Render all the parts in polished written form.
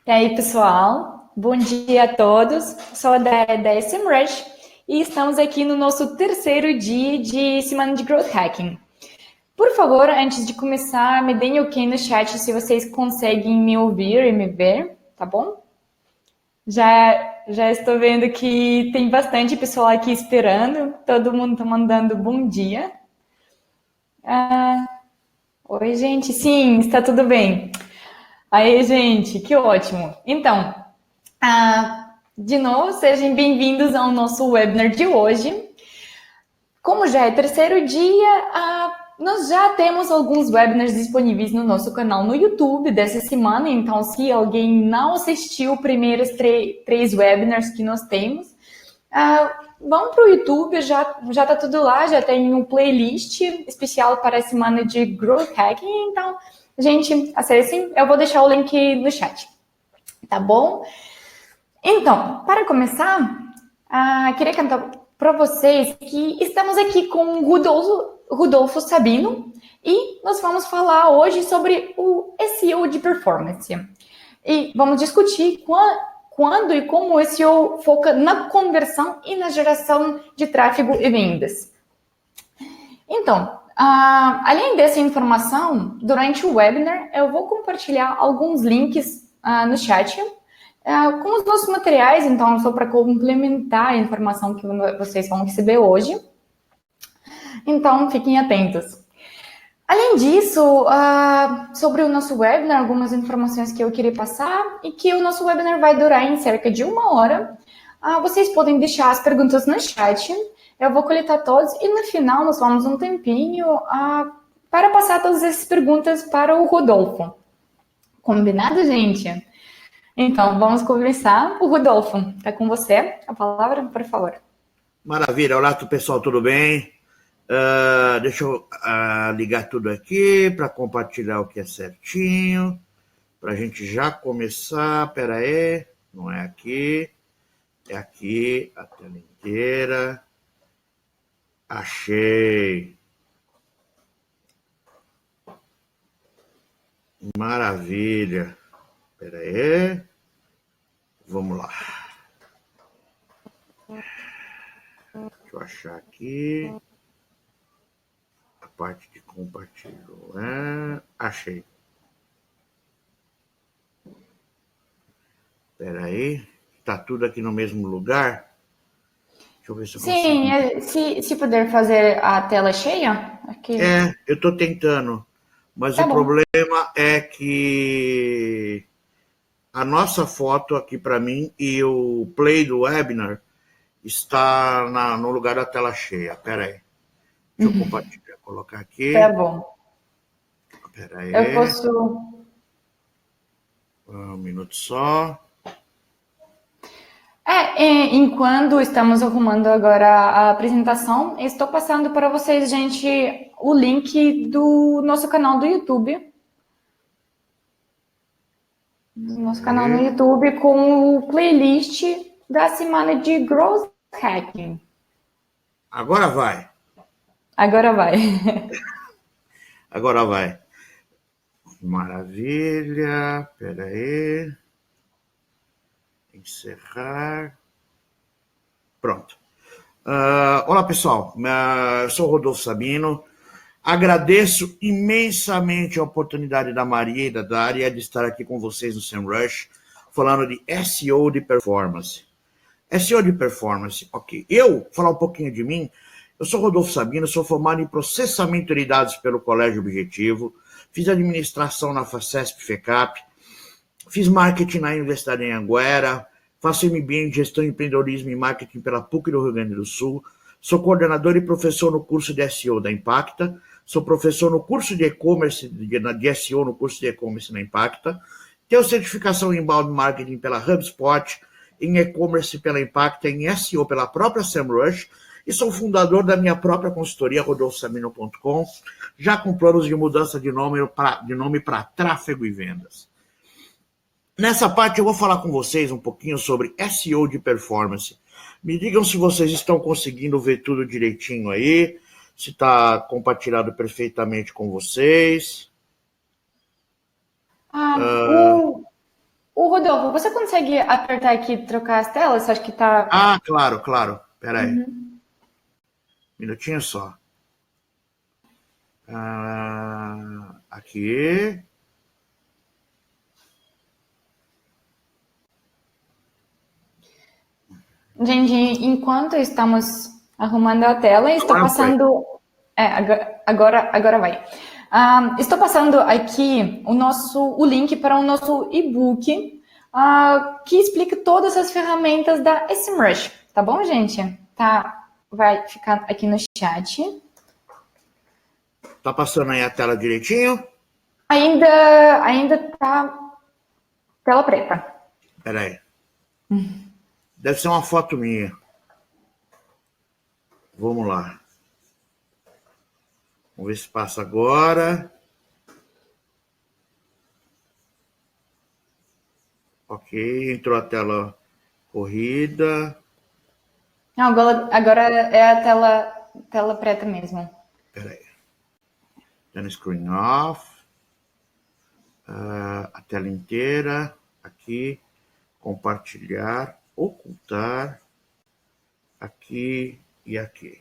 E aí, pessoal? Bom dia a todos. Sou da SEMrush e estamos aqui no nosso terceiro dia de semana de Growth Hacking. Por favor, antes de começar, me deem ok no chat se vocês conseguem me ouvir e me ver, tá bom? Já estou vendo que tem bastante pessoal aqui esperando. Todo mundo está mandando bom dia. Oi, gente. Sim, está tudo bem. Aí, gente, que ótimo. Então, de novo, sejam bem-vindos ao nosso webinar de hoje. Como já é terceiro dia, nós já temos alguns webinars disponíveis no nosso canal no YouTube dessa semana, então se alguém não assistiu os primeiros três webinars que nós temos, vão para o YouTube, já está tudo lá, já tem um playlist especial para a semana de Growth Hacking, então, gente, acessem, eu vou deixar o link no chat, tá bom? Então, para começar, queria contar para vocês que estamos aqui com o Rodolfo Sabino e nós vamos falar hoje sobre o SEO de performance. E vamos discutir quando e como o SEO foca na conversão e na geração de tráfego e vendas. Então, além dessa informação, durante o webinar eu vou compartilhar alguns links no chat com os nossos materiais, então, só para complementar a informação que vocês vão receber hoje. Então, fiquem atentos. Além disso, sobre o nosso webinar, algumas informações que eu queria passar e que o nosso webinar vai durar em cerca de 1 hora. Vocês podem deixar as perguntas no chat, eu vou coletar todas e no final nós vamos um tempinho para passar todas essas perguntas para o Rodolfo. Combinado, gente? Então, vamos conversar. O Rodolfo, está com você. A palavra, por favor. Maravilha. Olá, pessoal, tudo bem? Deixa eu ligar tudo aqui para compartilhar o que é certinho, para a gente já começar. Espera aí, não é aqui, é aqui, a tela inteira. Achei. Maravilha. Espera aí. Vamos lá. Deixa eu achar aqui. A parte de compartilhou. Achei. Espera aí. Está tudo aqui no mesmo lugar? Deixa eu ver se eu consigo. Sim, se puder fazer a tela cheia. Aqui. Eu estou tentando. Mas Tá o bom. problema é que a nossa foto aqui para mim e o play do webinar está no lugar da tela cheia. Espera aí. Deixa eu compartilhar, colocar aqui. Tá bom. Espera aí. Eu posso... Um minuto só. Enquanto estamos arrumando agora a apresentação, estou passando para vocês, gente, o link do nosso canal do YouTube. Nosso canal no YouTube com o playlist da semana de Growth Hacking. Agora vai. Agora vai. Agora vai. Maravilha. Espera aí. Encerrar. Pronto. Olá, pessoal. Eu sou o Rodolfo Sabino. Agradeço imensamente a oportunidade da Maria e da Dária de estar aqui com vocês no SEMrush, falando de SEO de performance. SEO de performance, ok. Eu, falar um pouquinho de mim, eu sou Rodolfo Sabino, sou formado em processamento de dados pelo Colégio Objetivo, fiz administração na FACESP-FECAP, fiz marketing na Universidade em Anguera, faço MBA em gestão, empreendedorismo e marketing pela PUC do Rio Grande do Sul, sou coordenador e professor no curso de SEO da Impacta, sou professor no curso de e-commerce, de SEO no curso de e-commerce na Impacta, tenho certificação em inbound marketing pela HubSpot, em e-commerce pela Impacta, em SEO pela própria SEMrush, e sou fundador da minha própria consultoria, rodolfosabino.com, já com planos de mudança de nome para tráfego e vendas. Nessa parte eu vou falar com vocês um pouquinho sobre SEO de performance. Me digam se vocês estão conseguindo ver tudo direitinho aí, se está compartilhado perfeitamente com vocês. O Rodolfo, você consegue apertar aqui e trocar as telas? Acho que tá. Ah, claro, claro. Pera aí. Uhum. Minutinho só. Aqui. Gente, enquanto estamos arrumando a tela, estou Agora foi. passando. Agora vai. Estou passando aqui o link para o nosso e-book que explica todas as ferramentas da SEMrush, tá bom, gente? Tá, vai ficar aqui no chat. Tá passando aí a tela direitinho? Ainda tá tela preta. Pera aí. Deve ser uma foto minha. Vamos lá. Vamos ver se passa agora. Ok, entrou a tela corrida. Não, agora é a tela preta mesmo. Peraí. Turn screen off. A tela inteira. Aqui. Compartilhar. Ocultar. Aqui e aqui.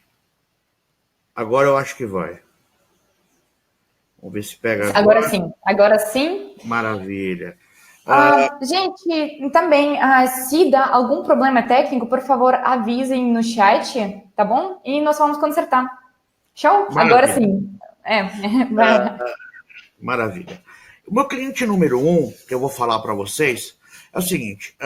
Agora eu acho que vai. Vamos ver se pega agora. Agora sim. Maravilha. Gente, também, se dá algum problema técnico, por favor, avisem no chat, tá bom? E nós vamos consertar. Show? Maravilha. Agora sim. Maravilha. O meu cliente número 1, que eu vou falar para vocês, é o seguinte.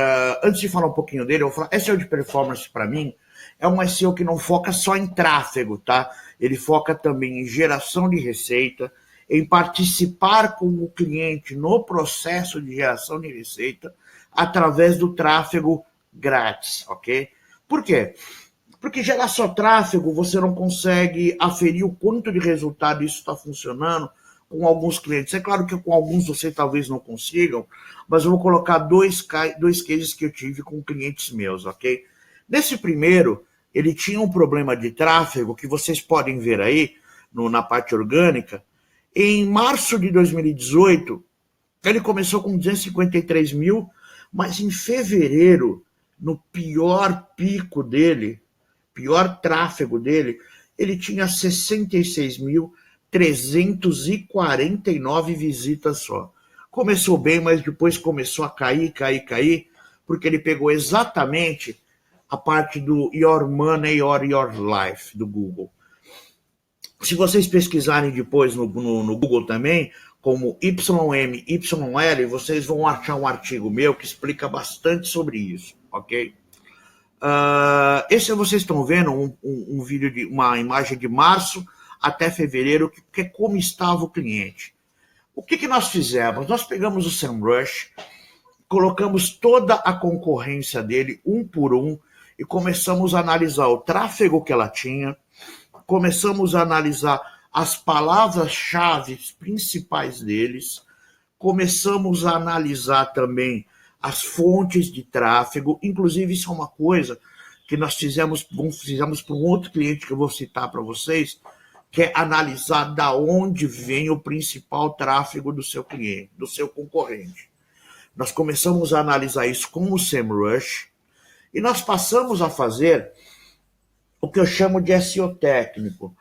Antes de falar um pouquinho dele, eu vou falar, SEO de performance para mim é um SEO que não foca só em tráfego, tá? Ele foca também em geração de receita, em participar com o cliente no processo de geração de receita através do tráfego grátis, ok? Por quê? Porque gerar só tráfego, você não consegue aferir o quanto de resultado isso está funcionando com alguns clientes. É claro que com alguns você talvez não consigam, mas eu vou colocar dois cases que eu tive com clientes meus, ok? Nesse primeiro, ele tinha um problema de tráfego que vocês podem ver aí na parte orgânica. Em março de 2018, ele começou com 253 mil, mas em fevereiro, no pior pico dele, pior tráfego dele, ele tinha 66.349 visitas só. Começou bem, mas depois começou a cair, porque ele pegou exatamente a parte do Your Money or Your Life do Google. Se vocês pesquisarem depois no Google também, como YM, YL, vocês vão achar um artigo meu que explica bastante sobre isso, ok? Esse vocês estão vendo um vídeo de uma imagem de março até fevereiro, que é como estava o cliente. O que nós fizemos? Nós pegamos o SEMrush, colocamos toda a concorrência dele, um por um, e começamos a analisar o tráfego que ela tinha, começamos a analisar as palavras-chave principais deles, começamos a analisar também as fontes de tráfego, inclusive isso é uma coisa que nós fizemos para um outro cliente que eu vou citar para vocês, que é analisar da onde vem o principal tráfego do seu cliente, do seu concorrente. Nós começamos a analisar isso com o SEMrush e nós passamos a fazer o que eu chamo de SEO técnico.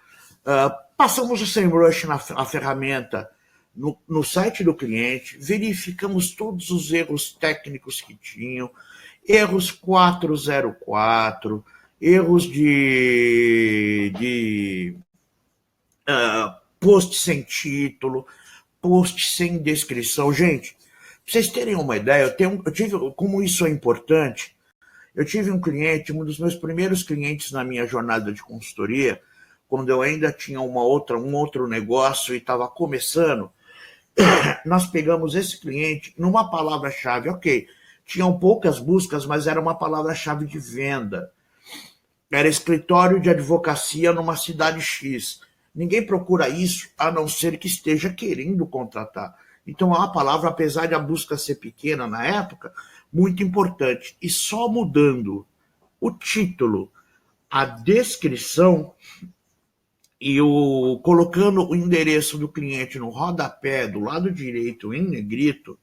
Passamos o SEMrush na ferramenta no site do cliente, verificamos todos os erros técnicos que tinham, erros 404, erros de post sem título, post sem descrição. Gente, pra vocês terem uma ideia, eu tive, como isso é importante, eu tive um cliente, um dos meus primeiros clientes na minha jornada de consultoria, quando eu ainda tinha um outro negócio e estava começando, nós pegamos esse cliente numa palavra-chave, ok, tinham poucas buscas, mas era uma palavra-chave de venda. Era escritório de advocacia numa cidade X. Ninguém procura isso, a não ser que esteja querendo contratar. Então, é uma palavra, apesar de a busca ser pequena na época, muito importante. E só mudando o título, a descrição e colocando o endereço do cliente no rodapé, do lado direito, em negrito,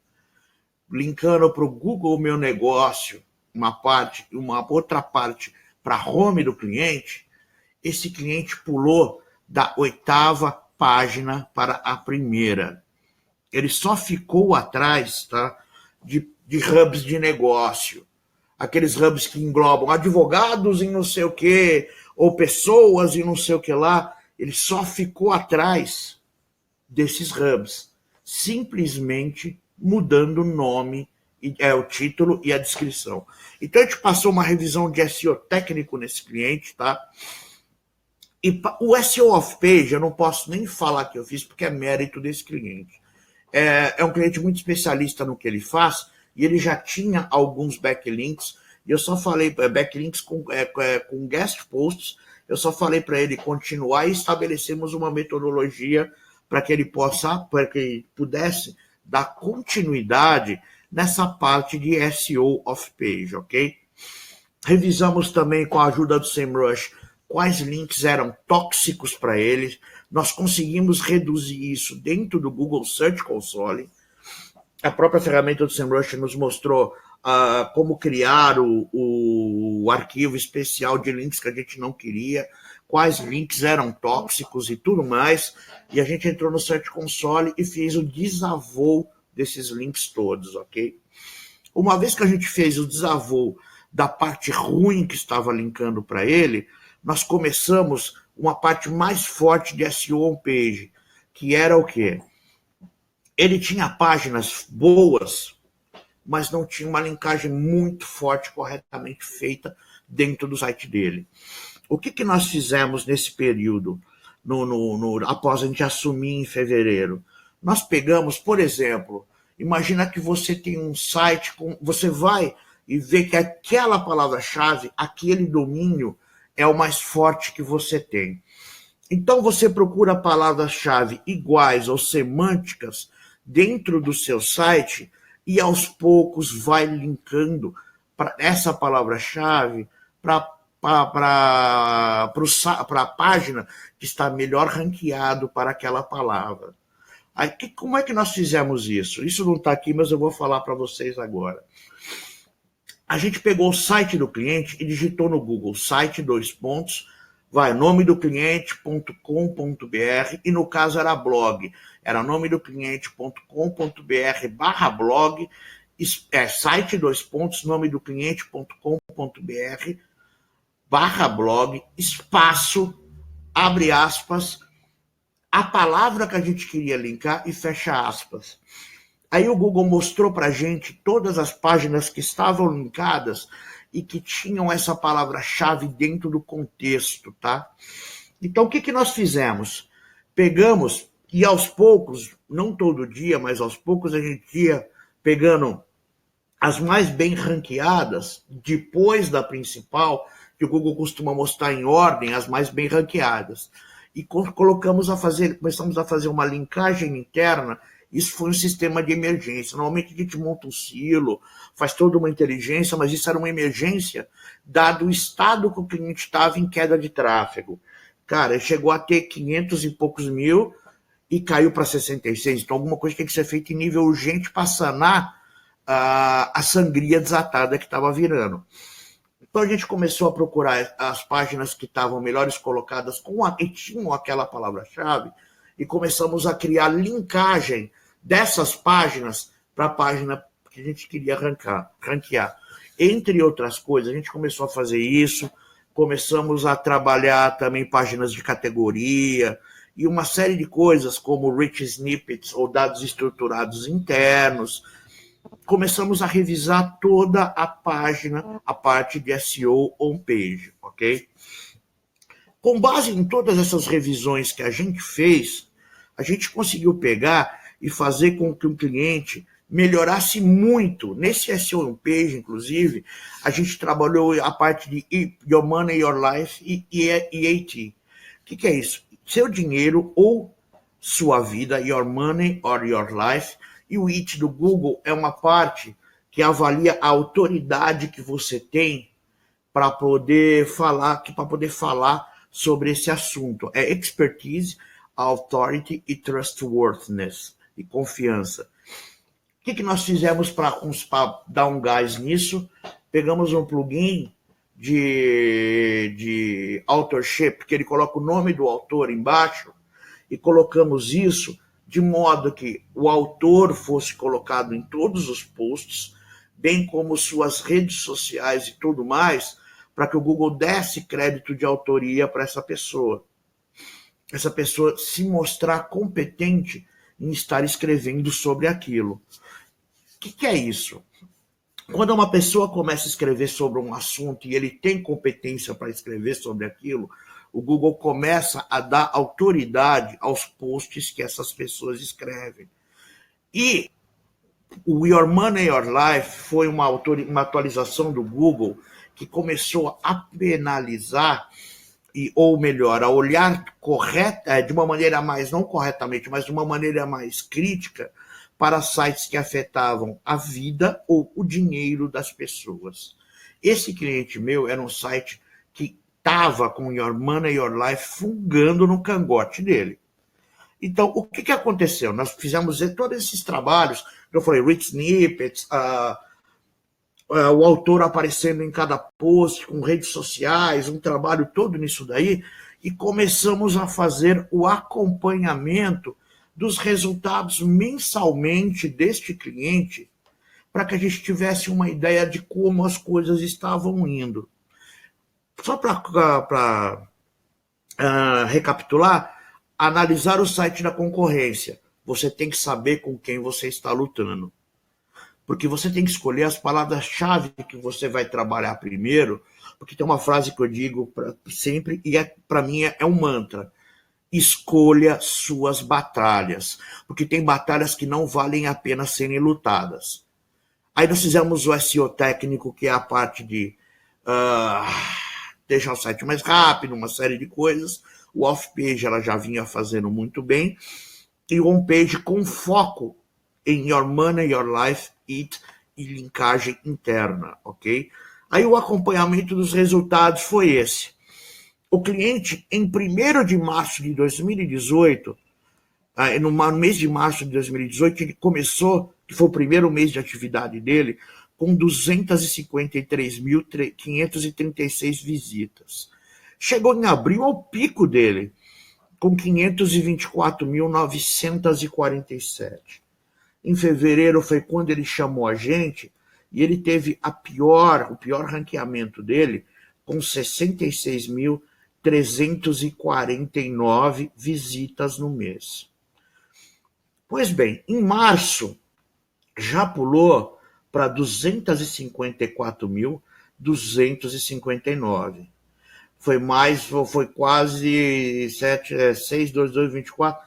linkando para o Google Meu Negócio, uma outra parte para a home do cliente, esse cliente pulou da 8ª página para a primeira. Ele só ficou atrás, tá, de hubs de negócio. Aqueles hubs que englobam advogados em não sei o que, ou pessoas em não sei o que lá. Ele só ficou atrás desses hubs, simplesmente mudando o nome, o título e a descrição. Então a gente passou uma revisão de SEO técnico nesse cliente, tá? E o SEO off-page eu não posso nem falar que eu fiz, porque é mérito desse cliente. É um cliente muito especialista no que ele faz, e ele já tinha alguns backlinks, e eu só falei, backlinks com guest posts, eu só falei para ele continuar e estabelecemos uma metodologia para que ele pudesse dar continuidade nessa parte de SEO off-page, ok? Revisamos também com a ajuda do SEMrush quais links eram tóxicos para eles. Nós conseguimos reduzir isso dentro do Google Search Console. A própria ferramenta do SEMrush nos mostrou como criar o arquivo especial de links que a gente não queria, quais links eram tóxicos e tudo mais. E a gente entrou no Search Console e fez o desavoo desses links todos, ok? Uma vez que a gente fez o desavoo da parte ruim que estava linkando para ele, nós começamos uma parte mais forte de SEO on-page, que era o quê? Ele tinha páginas boas, mas não tinha uma linkagem muito forte, corretamente feita dentro do site dele. O que nós fizemos nesse período, após a gente assumir em fevereiro? Nós pegamos, por exemplo, imagina que você tem um site, você vai e vê que aquela palavra-chave, aquele domínio, é o mais forte que você tem. Então você procura palavras-chave iguais ou semânticas dentro do seu site e aos poucos vai linkando para essa palavra-chave para a página que está melhor ranqueado para aquela palavra. Aí, como é que nós fizemos isso? Isso não está aqui, mas eu vou falar para vocês agora. A gente pegou o site do cliente e digitou no Google, site, nome do cliente.com.br, e no caso era blog, era nome do cliente.com.br/blog, site, nome do cliente.com.br/blog, espaço, abre aspas, a palavra que a gente queria linkar e fecha aspas. Aí o Google mostrou para a gente todas as páginas que estavam linkadas e que tinham essa palavra-chave dentro do contexto, tá? Então, o que nós fizemos? Pegamos e aos poucos, não todo dia, mas aos poucos a gente ia pegando as mais bem ranqueadas, depois da principal, que o Google costuma mostrar em ordem, as mais bem ranqueadas. E começamos a fazer uma linkagem interna. Isso foi um sistema de emergência. Normalmente a gente monta um silo, faz toda uma inteligência, mas isso era uma emergência, dado o estado que o cliente estava em queda de tráfego. Cara, chegou a ter 500 e poucos mil e caiu para 66. Então alguma coisa tem que ser feita em nível urgente para sanar a sangria desatada que estava virando. Então a gente começou a procurar as páginas que estavam melhores colocadas que tinham aquela palavra-chave e começamos a criar linkagem dessas páginas para a página que a gente queria ranquear. Entre outras coisas, a gente começou a fazer isso, começamos a trabalhar também páginas de categoria e uma série de coisas como rich snippets ou dados estruturados internos. Começamos a revisar toda a página, a parte de SEO on-page, ok? Com base em todas essas revisões que a gente fez, a gente conseguiu pegar e fazer com que o cliente melhorasse muito. Nesse SEO on-page, inclusive, a gente trabalhou a parte de Your Money, Your Life e EAT. O que é isso? Seu dinheiro ou sua vida, Your Money or Your Life. E o IT do Google é uma parte que avalia a autoridade que você tem para poder falar sobre esse assunto. É expertise, authority e trustworthiness, e confiança. que nós fizemos para dar um gás nisso? Pegamos um plugin de authorship, que ele coloca o nome do autor embaixo, e colocamos isso de modo que o autor fosse colocado em todos os posts, bem como suas redes sociais e tudo mais, para que o Google desse crédito de autoria para essa pessoa se mostrar competente em estar escrevendo sobre aquilo. O que é isso? Quando uma pessoa começa a escrever sobre um assunto e ele tem competência para escrever sobre aquilo, o Google começa a dar autoridade aos posts que essas pessoas escrevem. E o Your Money, Your Life foi uma atualização do Google que começou a penalizar, ou melhor, a olhar de uma maneira mais, não corretamente, mas de uma maneira mais crítica, para sites que afetavam a vida ou o dinheiro das pessoas. Esse cliente meu era um site que estava com Your Money, Your Life fungando no cangote dele. Então, o que aconteceu? Nós fizemos todos esses trabalhos, eu falei, rich snippets, o autor aparecendo em cada post, com redes sociais, um trabalho todo nisso daí, e começamos a fazer o acompanhamento dos resultados mensalmente deste cliente, para que a gente tivesse uma ideia de como as coisas estavam indo. Só para recapitular, analisar o site da concorrência. Você tem que saber com quem você está lutando. Porque você tem que escolher as palavras-chave que você vai trabalhar primeiro, porque tem uma frase que eu digo sempre, e para mim é um mantra. Escolha suas batalhas, porque tem batalhas que não valem a pena serem lutadas. Aí nós fizemos o SEO técnico, que é a parte de deixar o site mais rápido, uma série de coisas. O off-page ela já vinha fazendo muito bem, e o on-page com foco em Your Money, Your Life, It e linkagem interna, ok? Aí o acompanhamento dos resultados foi esse. O cliente, em 1º de março de 2018, no mês de março de 2018, ele começou, que foi o primeiro mês de atividade dele, com 253.536 visitas. Chegou em abril ao pico dele, com 524.947. Em fevereiro foi quando ele chamou a gente, e ele teve o pior ranqueamento dele, com 66.349 visitas no mês. Pois bem, em março já pulou para 254.259. Foi quase 6, 2, 2, 24,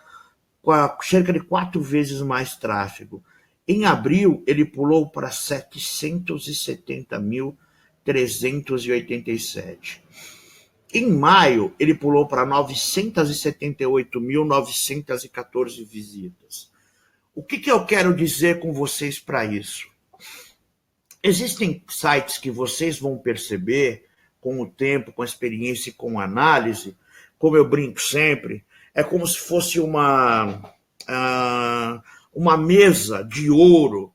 cerca de 4 vezes mais tráfego. Em abril, ele pulou para 770.387. Em maio, ele pulou para 978.914 visitas. O que eu quero dizer com vocês para isso? Existem sites que vocês vão perceber com o tempo, com a experiência e com a análise, como eu brinco sempre, é como se fosse uma mesa de ouro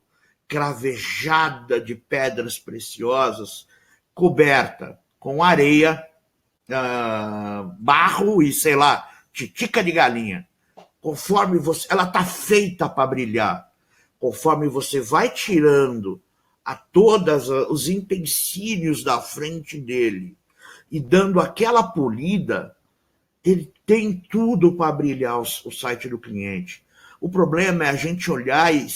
cravejada de pedras preciosas, coberta com areia, barro e, sei lá, titica de galinha. Conforme ela está feita para brilhar. Conforme você vai tirando a todos os empecilhos da frente dele e dando aquela polida, ele tem tudo para brilhar o site do cliente. O problema é a gente olhar e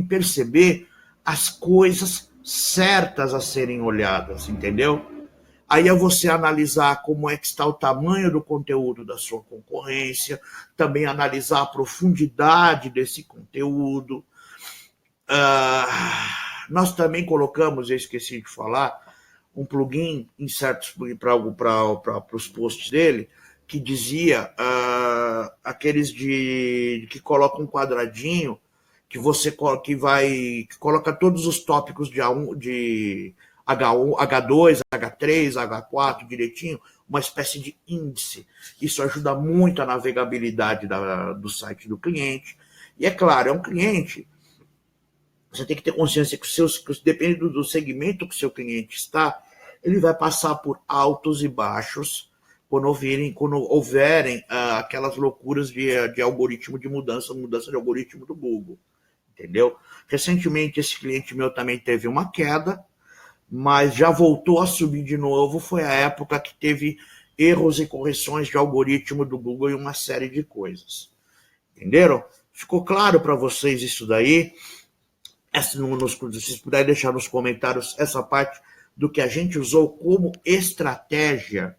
perceber as coisas certas a serem olhadas, entendeu? Aí é você analisar como é que está o tamanho do conteúdo da sua concorrência, também analisar a profundidade desse conteúdo. Nós também colocamos, eu esqueci de falar, um plugin em certos para os posts dele, que dizia aqueles que colocam um quadradinho que coloca todos os tópicos de H1, H2, H3, H4 direitinho, uma espécie de índice. Isso ajuda muito a navegabilidade do site do cliente. E é claro, é um cliente Você tem que ter consciência que, depende do segmento que o seu cliente está, ele vai passar por altos e baixos quando houverem aquelas loucuras de algoritmo de mudança de algoritmo do Google, entendeu? Recentemente, esse cliente meu também teve uma queda, mas já voltou a subir de novo. Foi a época que teve erros e correções de algoritmo do Google e uma série de coisas. Entenderam? Ficou claro para vocês isso daí? Se vocês puderem deixar nos comentários essa parte do que a gente usou como estratégia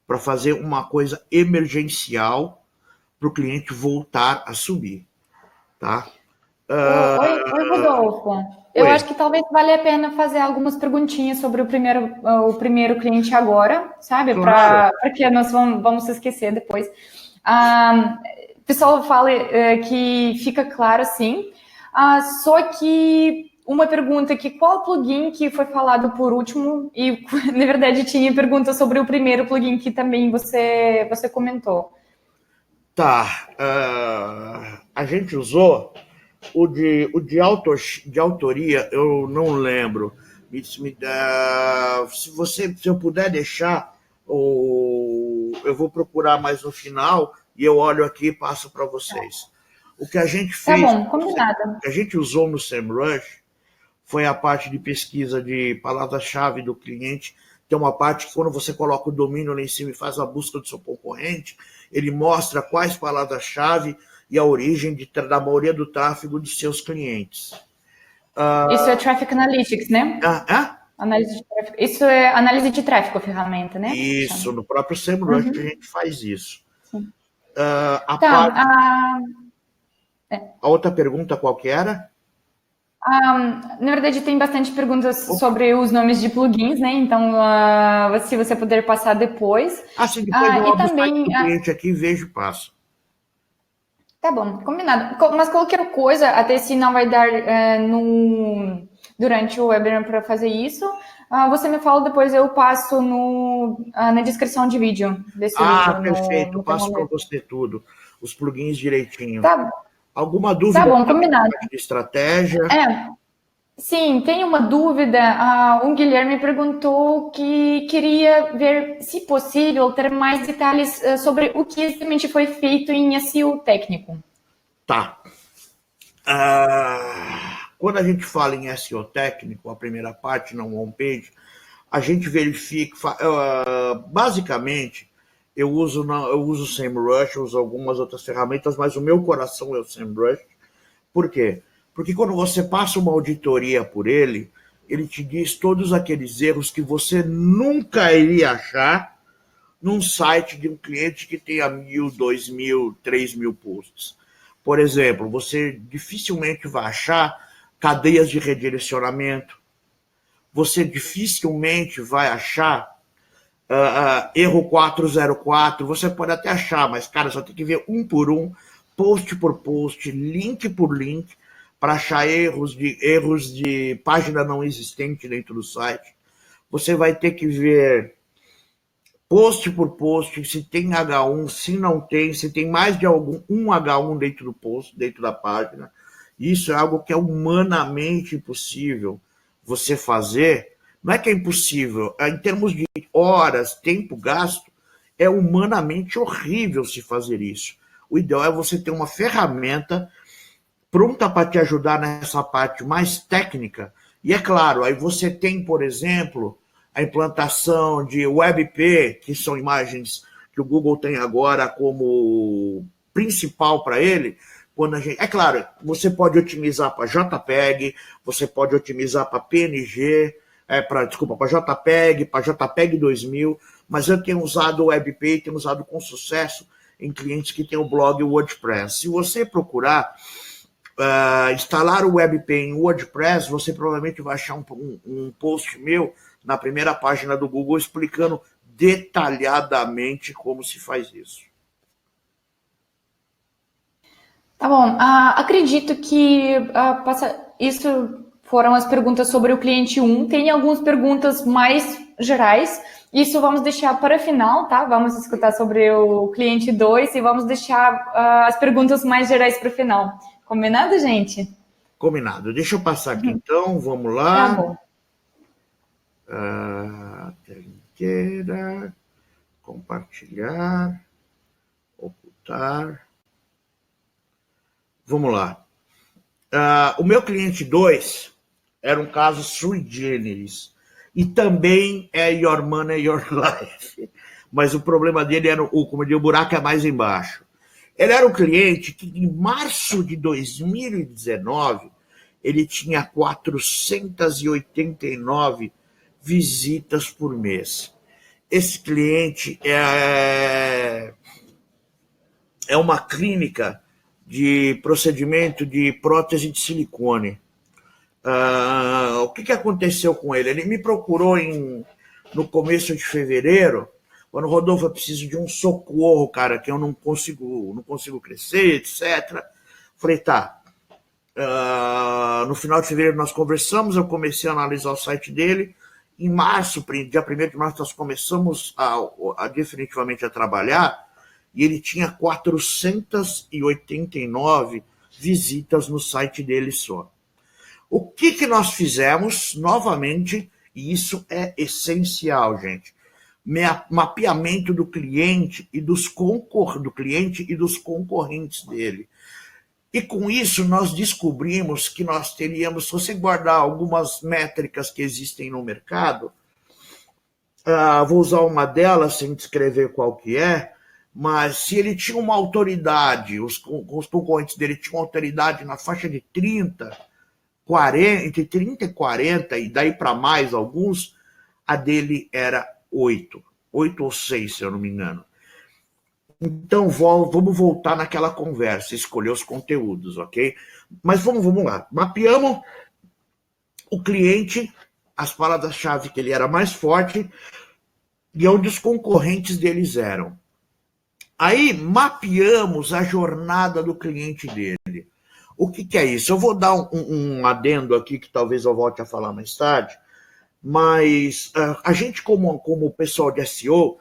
para fazer uma coisa emergencial para o cliente voltar a subir, tá? Oi, Rodolfo. Eu acho que talvez valha a pena fazer algumas perguntinhas sobre o primeiro cliente agora, sabe? Claro. Porque nós vamos se esquecer depois. O pessoal fala que fica claro, sim. Só que uma pergunta aqui, qual plugin que foi falado por último? E, na verdade, tinha pergunta sobre o primeiro plugin que também você comentou. Tá. A gente usou o de autoria, eu não lembro. Se eu puder deixar, eu vou procurar mais no final e eu olho aqui e passo para vocês. O que a gente fez, Tá bom, combinado. o que a gente usou no SEMrush foi a parte de pesquisa de palavra-chave do cliente. Tem uma parte que quando você coloca o domínio lá em cima e faz a busca do seu concorrente, ele mostra quais palavras-chave e a origem da maioria do tráfego dos seus clientes. Isso é Traffic Analytics, né? Análise de tráfego. Isso é análise de tráfego, a ferramenta, né? Isso, no próprio SEMrush a gente faz isso. A outra pergunta qual que era? Na verdade, tem bastante perguntas sobre os nomes de plugins, né? Então, se você puder passar depois. Sim, depois eu abro o site do cliente aqui e vejo e passo. Tá bom, combinado. Mas qualquer coisa, até se não vai dar durante o webinar para fazer isso, você me fala depois, eu passo na descrição de vídeo desse vídeo. Perfeito, eu passo para você tudo, os plugins direitinho. Tá. Alguma dúvida? Tá bom, combinado. De estratégia? Sim, tem uma dúvida. O Guilherme perguntou que queria ver, se possível, ter mais detalhes sobre o que exatamente foi feito em SEO técnico. Tá. Quando a gente fala em SEO técnico, a primeira parte, na homepage, a gente verifica, basicamente, eu uso o SEMrush, eu uso algumas outras ferramentas, mas o meu coração é o SEMrush. Por quê? Porque quando você passa uma auditoria por ele, ele te diz todos aqueles erros que você nunca iria achar num site de um cliente que tenha 1.000, 2.000, 3.000 posts. Por exemplo, você dificilmente vai achar cadeias de redirecionamento. Você dificilmente vai achar erro 404. Você pode até achar, mas, cara, só tem que ver um por um, post por post, link por link, para achar erros de página não existente dentro do site. Você vai ter que ver post por post, se tem H1, se não tem, se tem mais de um H1 dentro do post, dentro da página. Isso é algo que é humanamente impossível você fazer. Não é que é impossível, em termos de horas, tempo gasto, é humanamente horrível se fazer isso. O ideal é você ter uma ferramenta pronta para te ajudar nessa parte mais técnica. E é claro, aí você tem, por exemplo, a implantação de WebP, que são imagens que o Google tem agora como principal para ele. É claro, você pode otimizar para JPEG, você pode otimizar para PNG, para JPEG, para JPEG 2000, mas eu tenho usado o WebP e tenho usado com sucesso em clientes que têm o blog WordPress. Se você procurar instalar o WebP em WordPress, você provavelmente vai achar um post meu na primeira página do Google explicando detalhadamente como se faz isso. Tá bom. Acredito que isso foram as perguntas sobre o cliente 1. Tem algumas perguntas mais gerais. Isso vamos deixar para o final, tá? Vamos escutar sobre o cliente 2 e vamos deixar as perguntas mais gerais para o final. Combinado, gente? Combinado. Deixa eu passar aqui então, vamos Tá lá. bom. Tela inteira, compartilhar, ocultar. Vamos lá. O meu cliente 2 era um caso sui generis. E também é Your Money, Your Life. Mas o problema dele era, como eu digo, o buraco é mais embaixo. Ele era um cliente que em março de 2019, ele tinha 489 visitas por mês. Esse cliente é uma clínica de procedimento de prótese de silicone. O que aconteceu com ele? Ele me procurou no começo de fevereiro, quando Rodolfo, eu preciso de um socorro, cara, que eu não consigo crescer, etc. Falei, tá. No final de fevereiro nós conversamos, eu comecei a analisar o site dele. Em março, dia 1º de março, nós começamos definitivamente a trabalhar, e ele tinha 489 visitas no site dele só. O que nós fizemos, novamente, e isso é essencial, gente, mapeamento do cliente e dos concorrentes dele. E com isso nós descobrimos que nós teríamos, se você guardar algumas métricas que existem no mercado, vou usar uma delas sem descrever qual que é, mas se ele tinha uma autoridade, os concorrentes dele tinham autoridade na faixa de 30, 40, entre 30 e 40, e daí para mais alguns, a dele era 8 ou 6, se eu não me engano. Então, vamos voltar naquela conversa, escolher os conteúdos, ok? Mas vamos lá. Mapeamos o cliente, as palavras-chave que ele era mais forte e onde os concorrentes deles eram. Aí, mapeamos a jornada do cliente dele. O que é isso? Eu vou dar um adendo aqui, que talvez eu volte a falar mais tarde, mas a gente, como pessoal de SEO,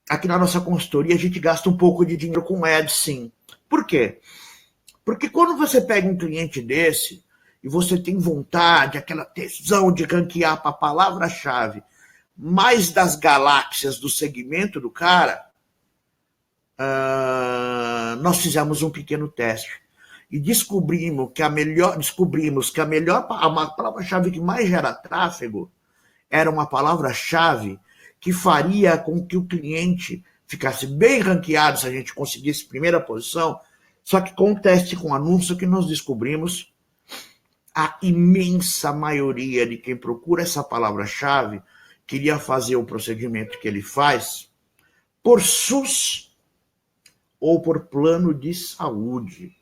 aqui na nossa consultoria, a gente gasta um pouco de dinheiro com ads, sim. Por quê? Porque quando você pega um cliente desse e você tem vontade, aquela tesão de ranquear para a palavra-chave mais das galáxias do segmento do cara, nós fizemos um pequeno teste e descobrimos que a palavra-chave que mais gera tráfego era uma palavra-chave que faria com que o cliente ficasse bem ranqueado se a gente conseguisse primeira posição, só que com o teste com anúncio que nós descobrimos, a imensa maioria de quem procura essa palavra-chave queria fazer o procedimento que ele faz por SUS ou por plano de saúde.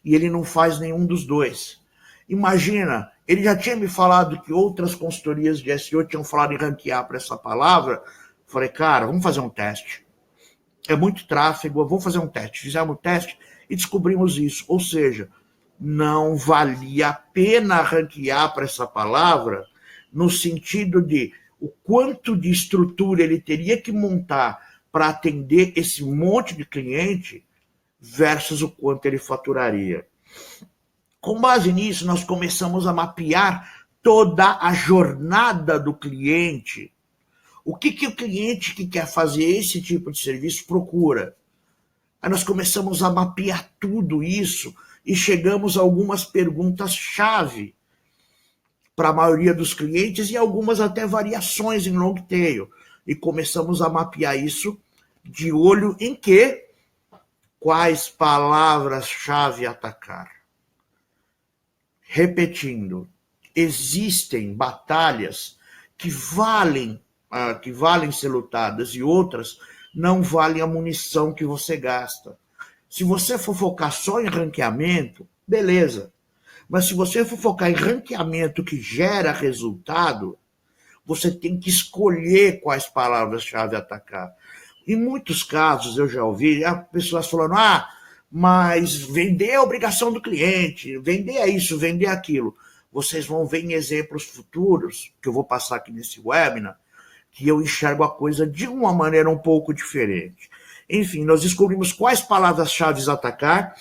E ele não faz nenhum dos dois. Imagina, ele já tinha me falado que outras consultorias de SEO tinham falado em ranquear para essa palavra. Falei, cara, vamos fazer um teste. É muito tráfego, vamos fazer um teste. Fizemos um teste e descobrimos isso. Ou seja, não valia a pena ranquear para essa palavra no sentido de o quanto de estrutura ele teria que montar para atender esse monte de cliente versus o quanto ele faturaria. Com base nisso, nós começamos a mapear toda a jornada do cliente. O que o cliente que quer fazer esse tipo de serviço procura? Aí nós começamos a mapear tudo isso e chegamos a algumas perguntas-chave para a maioria dos clientes e algumas até variações em long tail. E começamos a mapear isso de olho em que? Quais palavras-chave atacar? Repetindo, existem batalhas que valem ser lutadas e outras não valem a munição que você gasta. Se você for focar só em ranqueamento, beleza. Mas se você for focar em ranqueamento que gera resultado, você tem que escolher quais palavras-chave atacar. Em muitos casos, eu já ouvi pessoas falando, mas vender é obrigação do cliente, vender é isso, vender é aquilo. Vocês vão ver em exemplos futuros, que eu vou passar aqui nesse webinar, que eu enxergo a coisa de uma maneira um pouco diferente. Enfim, nós descobrimos quais palavras-chave atacar,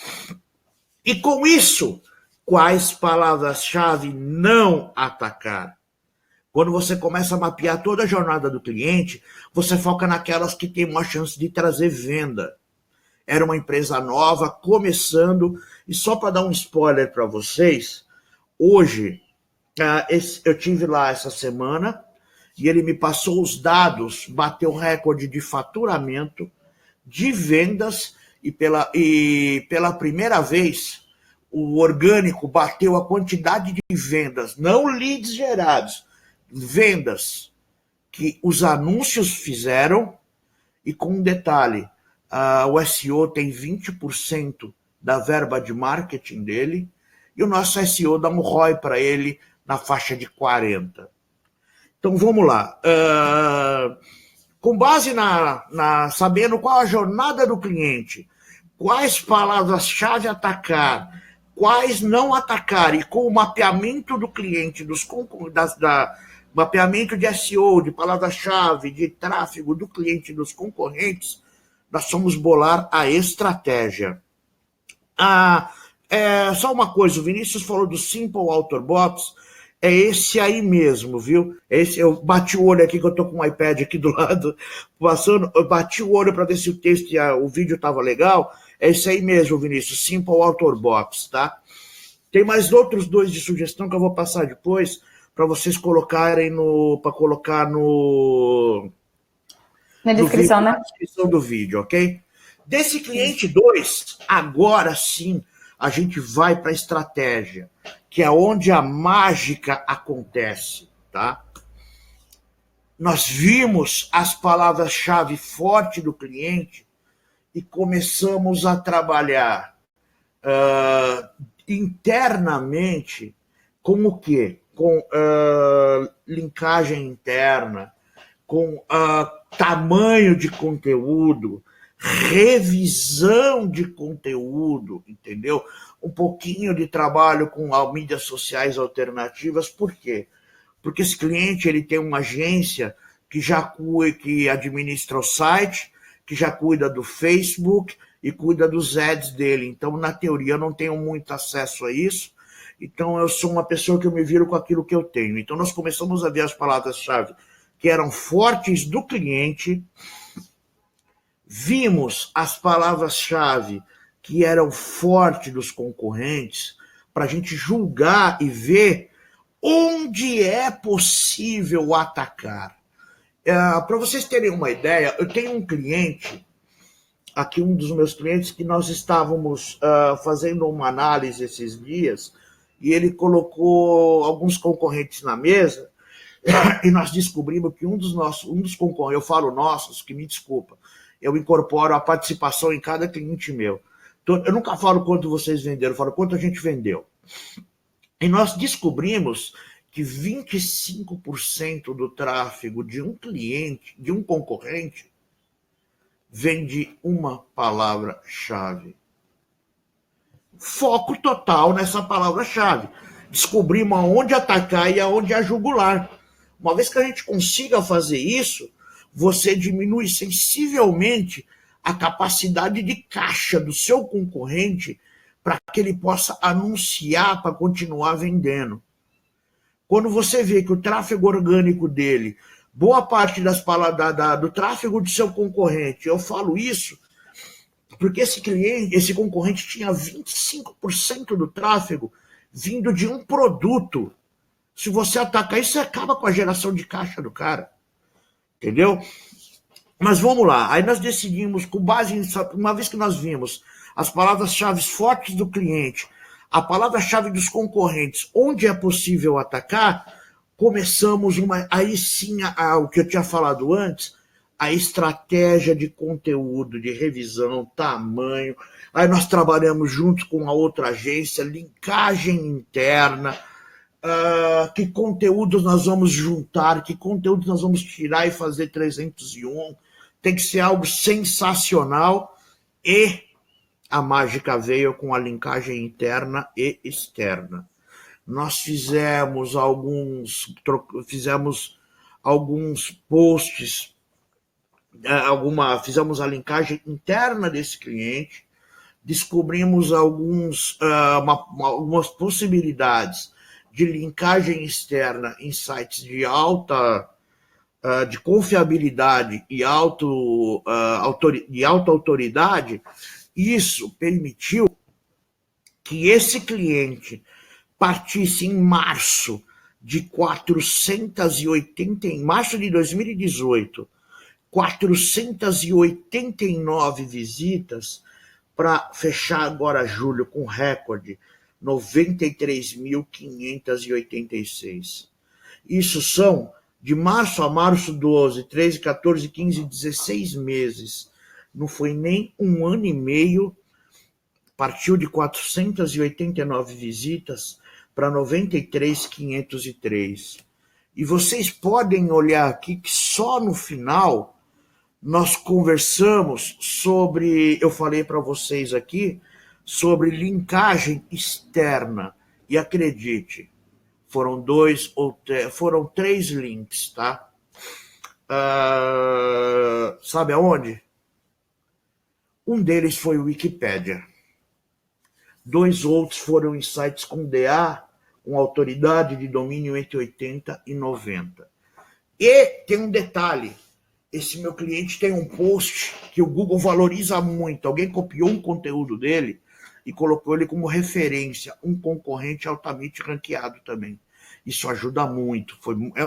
e com isso, quais palavras-chave não atacar. Quando você começa a mapear toda a jornada do cliente, você foca naquelas que têm uma chance de trazer venda. Era uma empresa nova, começando, e só para dar um spoiler para vocês, hoje, eu tive lá essa semana, e ele me passou os dados, bateu recorde de faturamento, de vendas, e pela primeira vez, o orgânico bateu a quantidade de vendas, não leads gerados, vendas que os anúncios fizeram, e com um detalhe, o SEO tem 20% da verba de marketing dele, e o nosso SEO dá um ROI para ele na faixa de 40%. Então vamos lá. Com base sabendo qual a jornada do cliente, quais palavras-chave atacar, quais não atacar, e com o mapeamento do cliente, mapeamento de SEO, de palavra-chave, de tráfego do cliente e dos concorrentes, nós vamos bolar a estratégia. Só uma coisa, o Vinícius falou do Simple Author Box, é esse aí mesmo, viu? Eu bati o olho aqui, que eu tô com o iPad aqui do lado, passando, eu bati o olho para ver se o texto e o vídeo tava legal, é esse aí mesmo, Vinícius, Simple Author Box, tá? Tem mais outros dois de sugestão que eu vou passar depois, para vocês colocarem para colocar na descrição, vídeo, né? Na descrição do vídeo, ok? Desse cliente 2, agora sim, a gente vai para a estratégia, que é onde a mágica acontece, tá? Nós vimos as palavras-chave fortes do cliente e começamos a trabalhar internamente com o quê? Com linkagem interna, com tamanho de conteúdo, revisão de conteúdo, entendeu? Um pouquinho de trabalho com as mídias sociais alternativas. Por quê? Porque esse cliente ele tem uma agência que administra o site, que já cuida do Facebook e cuida dos ads dele. Então, na teoria, eu não tenho muito acesso a isso. Então, eu sou uma pessoa que eu me viro com aquilo que eu tenho. Então, nós começamos a ver as palavras-chave que eram fortes do cliente, vimos as palavras-chave que eram fortes dos concorrentes, para a gente julgar e ver onde é possível atacar. Para vocês terem uma ideia, eu tenho um cliente, aqui um dos meus clientes, que nós estávamos fazendo uma análise esses dias, e ele colocou alguns concorrentes na mesa, e nós descobrimos que um dos concorrentes, eu falo nossos, que me desculpa, eu incorporo a participação em cada cliente meu. Então, eu nunca falo quanto vocês venderam, eu falo quanto a gente vendeu. E nós descobrimos que 25% do tráfego de um cliente, de um concorrente, vem de uma palavra-chave. Foco total nessa palavra-chave. Descobrimos aonde atacar e aonde a jugular. Uma vez que a gente consiga fazer isso, você diminui sensivelmente a capacidade de caixa do seu concorrente para que ele possa anunciar para continuar vendendo. Quando você vê que o tráfego orgânico dele, boa parte do tráfego do seu concorrente, eu falo isso porque esse concorrente tinha 25% do tráfego vindo de um produto. Se você atacar isso, você acaba com a geração de caixa do cara. Entendeu? Mas vamos lá. Aí nós decidimos, com base nisso, uma vez que nós vimos as palavras-chave fortes do cliente, a palavra-chave dos concorrentes, onde é possível atacar, começamos aí sim, o que eu tinha falado antes, a estratégia de conteúdo, de revisão, tamanho. Aí nós trabalhamos junto com a outra agência, linkagem interna, que conteúdos nós vamos juntar, que conteúdos nós vamos tirar e fazer 301. Tem que ser algo sensacional, e a mágica veio com a linkagem interna e externa. Nós fizemos alguns posts, fizemos a linkagem interna desse cliente, descobrimos algumas possibilidades de linkagem externa em sites de alta de confiabilidade e alta autoridade. Isso permitiu que esse cliente partisse em março de 480, em março de 2018, 489 visitas, para fechar agora julho com recorde 93.586. Isso são de março a março 12, 13, 14, 15, 16 meses. Não foi nem um ano e meio, partiu de 489 visitas para 93.503. E vocês podem olhar aqui que só no final nós conversamos sobre, eu falei para vocês aqui, sobre linkagem externa. E acredite, foram foram 3 links, tá? Sabe aonde? Um deles foi o Wikipédia. 2 outros foram em sites com DA, com autoridade de domínio entre 80 e 90. E tem um detalhe. Esse meu cliente tem um post que o Google valoriza muito. Alguém copiou um conteúdo dele e colocou ele como referência, um concorrente altamente ranqueado também. Isso ajuda muito.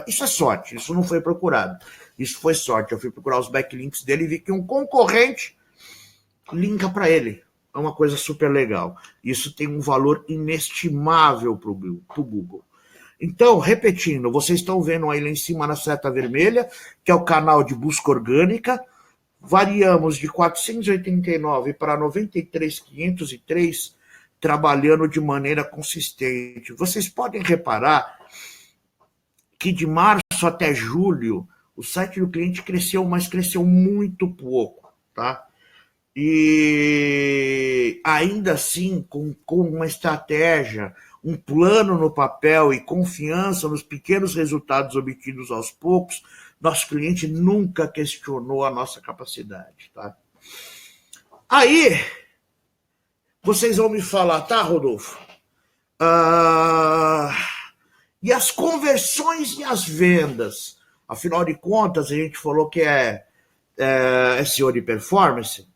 Isso é sorte, isso não foi procurado. Isso foi sorte. Eu fui procurar os backlinks dele e vi que um concorrente linka para ele. É uma coisa super legal. Isso tem um valor inestimável para o Google. Então, repetindo, vocês estão vendo aí lá em cima na seta vermelha, que é o canal de busca orgânica. Variamos de 489 para 93.503, trabalhando de maneira consistente. Vocês podem reparar que de março até julho, o site do cliente cresceu, mas cresceu muito pouco, tá? E ainda assim, com uma estratégia, um plano no papel e confiança nos pequenos resultados obtidos aos poucos, nosso cliente nunca questionou a nossa capacidade, tá? Aí, vocês vão me falar, tá, Rodolfo? E as conversões e as vendas? Afinal de contas, a gente falou que é SEO de performance.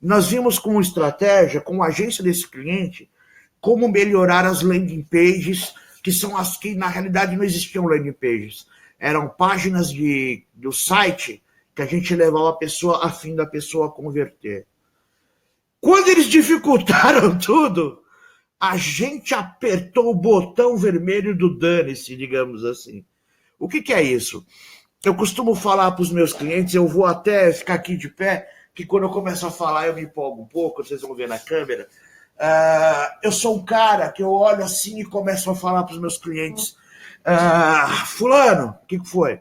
Nós vimos como estratégia, como agência desse cliente, como melhorar as landing pages, que são as que, na realidade, não existiam landing pages. Eram páginas do site que a gente levava a pessoa a fim da pessoa converter. Quando eles dificultaram tudo, a gente apertou o botão vermelho do dane-se, digamos assim. O que é isso? Eu costumo falar para os meus clientes, eu vou até ficar aqui de pé, que quando eu começo a falar eu me empolgo um pouco, vocês vão ver na câmera. Eu sou um cara que eu olho assim e começo a falar para os meus clientes, fulano, o que foi?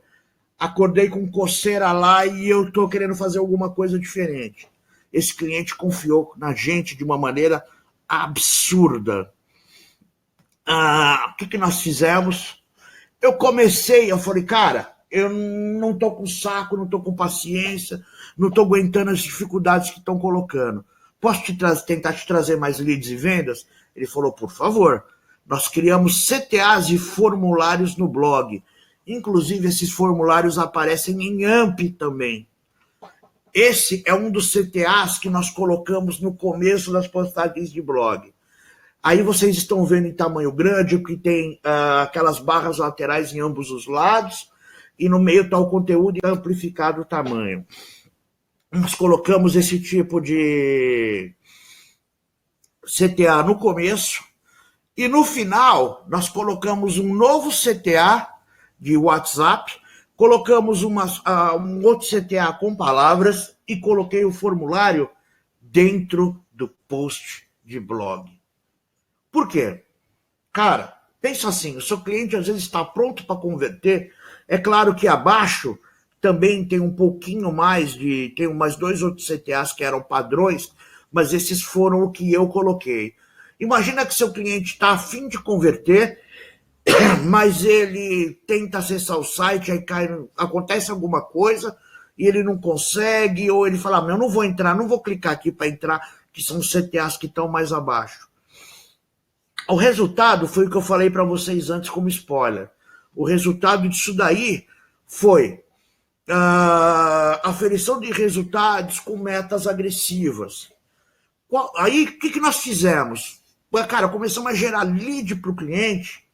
Acordei com coceira lá e eu estou querendo fazer alguma coisa diferente. Esse cliente confiou na gente de uma maneira absurda. O que nós fizemos? Eu falei, cara, eu não estou com saco, não estou com paciência, não estou aguentando as dificuldades que estão colocando. Posso tentar te trazer mais leads e vendas? Ele falou, por favor. Nós criamos CTAs e formulários no blog. Inclusive, esses formulários aparecem em AMP também. Esse é um dos CTAs que nós colocamos no começo das postagens de blog. Aí vocês estão vendo em tamanho grande, que tem aquelas barras laterais em ambos os lados, e no meio está o conteúdo amplificado o tamanho. Nós colocamos esse tipo de CTA no começo, e no final nós colocamos um novo CTA de WhatsApp, colocamos um outro CTA com palavras e coloquei o formulário dentro do post de blog. Por quê? Cara, pensa assim, o seu cliente às vezes está pronto para converter, é claro que abaixo também tem um pouquinho mais tem mais 2 outros CTAs que eram padrões, mas esses foram o que eu coloquei. Imagina que seu cliente está a fim de converter, mas ele tenta acessar o site, aí acontece alguma coisa e ele não consegue, ou ele fala, eu não vou entrar, não vou clicar aqui para entrar, que são os CTAs que estão mais abaixo. O resultado foi o que eu falei para vocês antes como spoiler. O resultado disso daí foi aferição de resultados com metas agressivas. Aí, o que nós fizemos? Cara, começamos a gerar lead para o cliente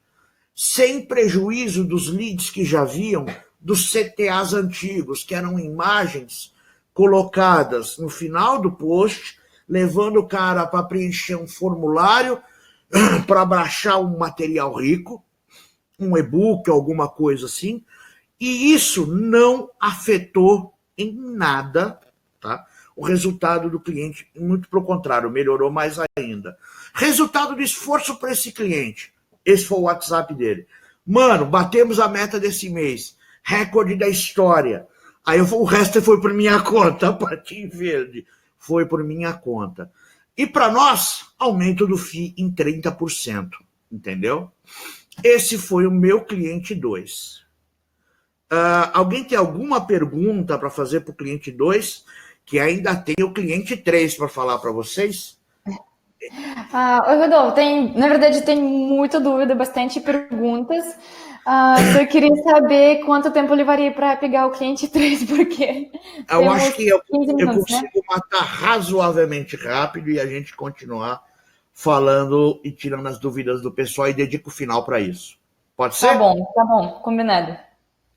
sem prejuízo dos leads que já haviam dos CTAs antigos, que eram imagens colocadas no final do post, levando o cara para preencher um formulário, para baixar um material rico, um e-book, alguma coisa assim, e isso não afetou em nada, tá, o resultado do cliente, muito pelo contrário, melhorou mais ainda. Resultado do esforço para esse cliente, esse foi o WhatsApp dele. Mano, batemos a meta desse mês, recorde da história. Aí o resto foi por minha conta, a parte em verde foi por minha conta. E para nós, aumento do FII em 30%, entendeu? Esse foi o meu cliente 2. Alguém tem alguma pergunta para fazer para o cliente 2? Que ainda tem o cliente 3 para falar para vocês? Oi, Rodolfo, na verdade tem muita dúvida, bastante perguntas. Eu queria saber quanto tempo levaria para pegar o cliente 3, porque eu acho que eu minutos, consigo, né? matar razoavelmente rápido e a gente continuar falando e tirando as dúvidas do pessoal e dedico o final para isso. Pode ser? Tá bom, combinado.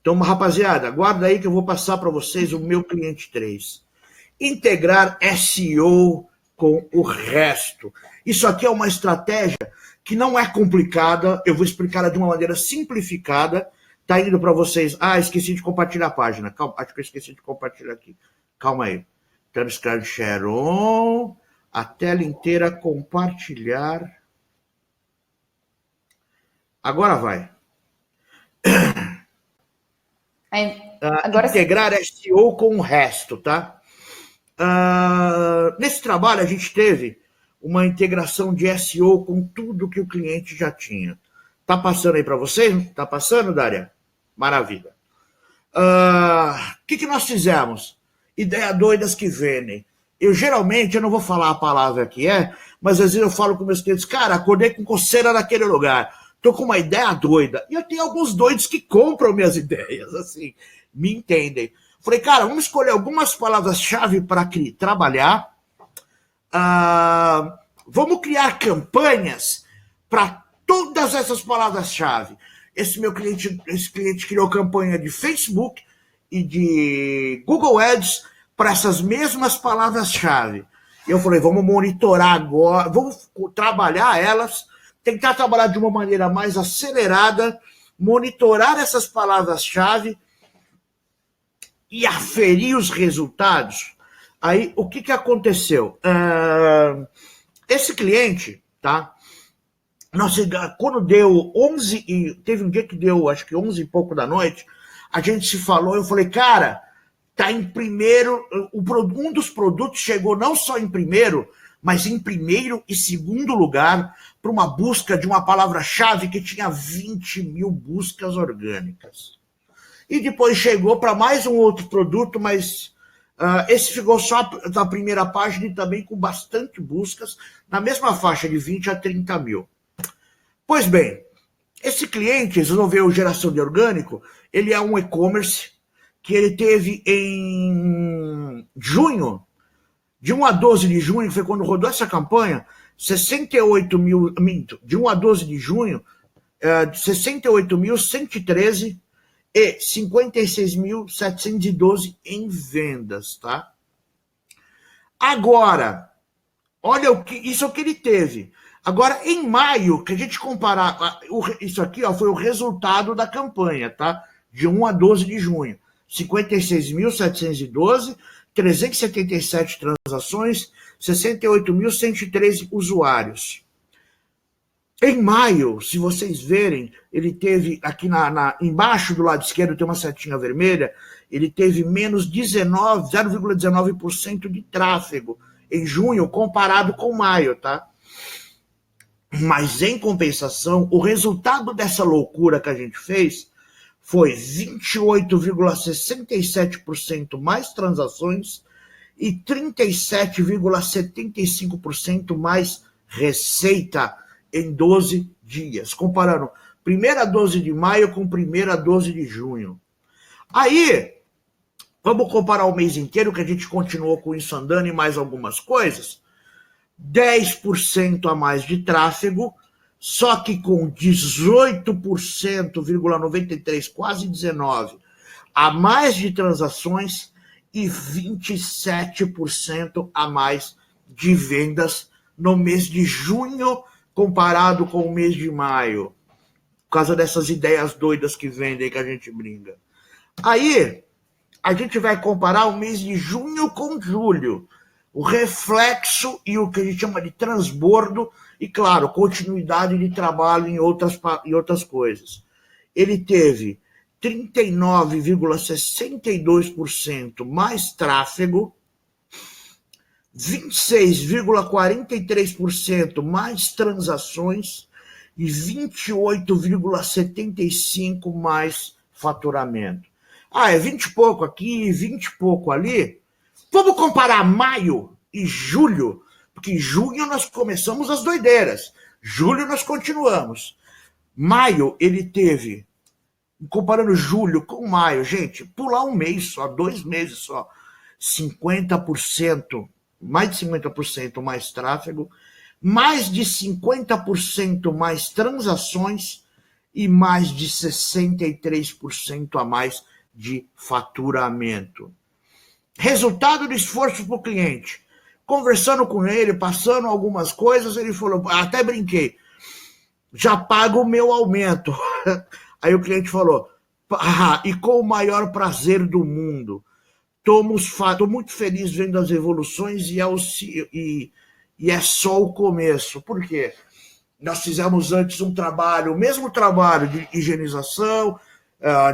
Então, rapaziada, aguarda aí que eu vou passar para vocês o meu cliente 3. Integrar SEO com o resto. Isso aqui é uma estratégia que não é complicada, eu vou explicar ela de uma maneira simplificada. Tá indo para vocês. Esqueci de compartilhar a página. Calma, acho que eu esqueci de compartilhar aqui. Calma aí. Então, escreve share on, a tela inteira compartilhar. Agora vai. Agora integrar SEO com o resto, tá? Nesse trabalho a gente teve uma integração de SEO com tudo que o cliente já tinha. Tá passando aí para vocês? Tá passando, Dária? Maravilha. O que nós fizemos? Ideia doidas que vendem. Geralmente, eu não vou falar a palavra que mas às vezes eu falo com meus clientes, cara, acordei com coceira naquele lugar, tô com uma ideia doida. E eu tenho alguns doidos que compram minhas ideias, assim, me entendem. Falei, cara, vamos escolher algumas palavras-chave para trabalhar. Vamos criar campanhas para todas essas palavras-chave. Esse cliente criou campanha de Facebook e de Google Ads para essas mesmas palavras-chave. E eu falei, vamos monitorar agora, vamos trabalhar elas, tentar trabalhar de uma maneira mais acelerada, monitorar essas palavras-chave e aferir os resultados. Aí, o que aconteceu? Esse cliente, tá? Nossa, quando deu 11, e teve um dia que deu, acho que 11 e pouco da noite, a gente se falou, eu falei, cara, tá em primeiro, um dos produtos chegou não só em primeiro, mas em primeiro e segundo lugar para uma busca de uma palavra-chave que tinha 20 mil buscas orgânicas. E depois chegou para mais um outro produto, mas esse ficou só na primeira página e também com bastante buscas, na mesma faixa de 20 a 30 mil. Pois bem, esse cliente resolveu geração de orgânico, ele é um e-commerce que ele teve em junho, de 1 a 12 de junho, que foi quando rodou essa campanha, 68 mil, de 1 a 12 de junho, 68.113 e 56.712 em vendas, tá? Agora, olha isso é o que ele teve. Agora, em maio, que a gente comparar, isso aqui foi o resultado da campanha, tá? De 1 a 12 de junho. 56.712, 377 transações, 68.113 usuários. Em maio, se vocês verem, ele teve aqui embaixo do lado esquerdo tem uma setinha vermelha, ele teve menos 0,19% de tráfego em junho comparado com maio, tá? Mas em compensação, o resultado dessa loucura que a gente fez foi 28,67% mais transações e 37,75% mais receita em 12 dias, comparando primeira 12 de maio com primeira 12 de junho. Aí, vamos comparar o mês inteiro, que a gente continuou com isso andando e mais algumas coisas. 10% a mais de tráfego, só que com 18,93%, quase 19%, a mais de transações e 27% a mais de vendas no mês de junho comparado com o mês de maio. Por causa dessas ideias doidas que vendem, que a gente brinca. Aí, a gente vai comparar o mês de junho com julho. O reflexo e o que a gente chama de transbordo e, claro, continuidade de trabalho em outras coisas. Ele teve 39,62% mais tráfego, 26,43% mais transações e 28,75% mais faturamento. Ah, é 20 e pouco aqui, 20 e pouco ali. Vamos comparar maio e julho, porque em junho nós começamos as doideiras. Julho nós continuamos. Maio ele teve, comparando julho com maio, gente, pular um mês só, 2 meses só, 50%, mais de 50% mais tráfego, mais de 50% mais transações e mais de 63% a mais de faturamento. Resultado do esforço para o cliente. Conversando com ele, passando algumas coisas, ele falou, até brinquei, já pago o meu aumento. Aí o cliente falou, e com o maior prazer do mundo. Estou muito feliz vendo as evoluções e é só o começo. Por quê? Nós fizemos antes o mesmo trabalho de higienização,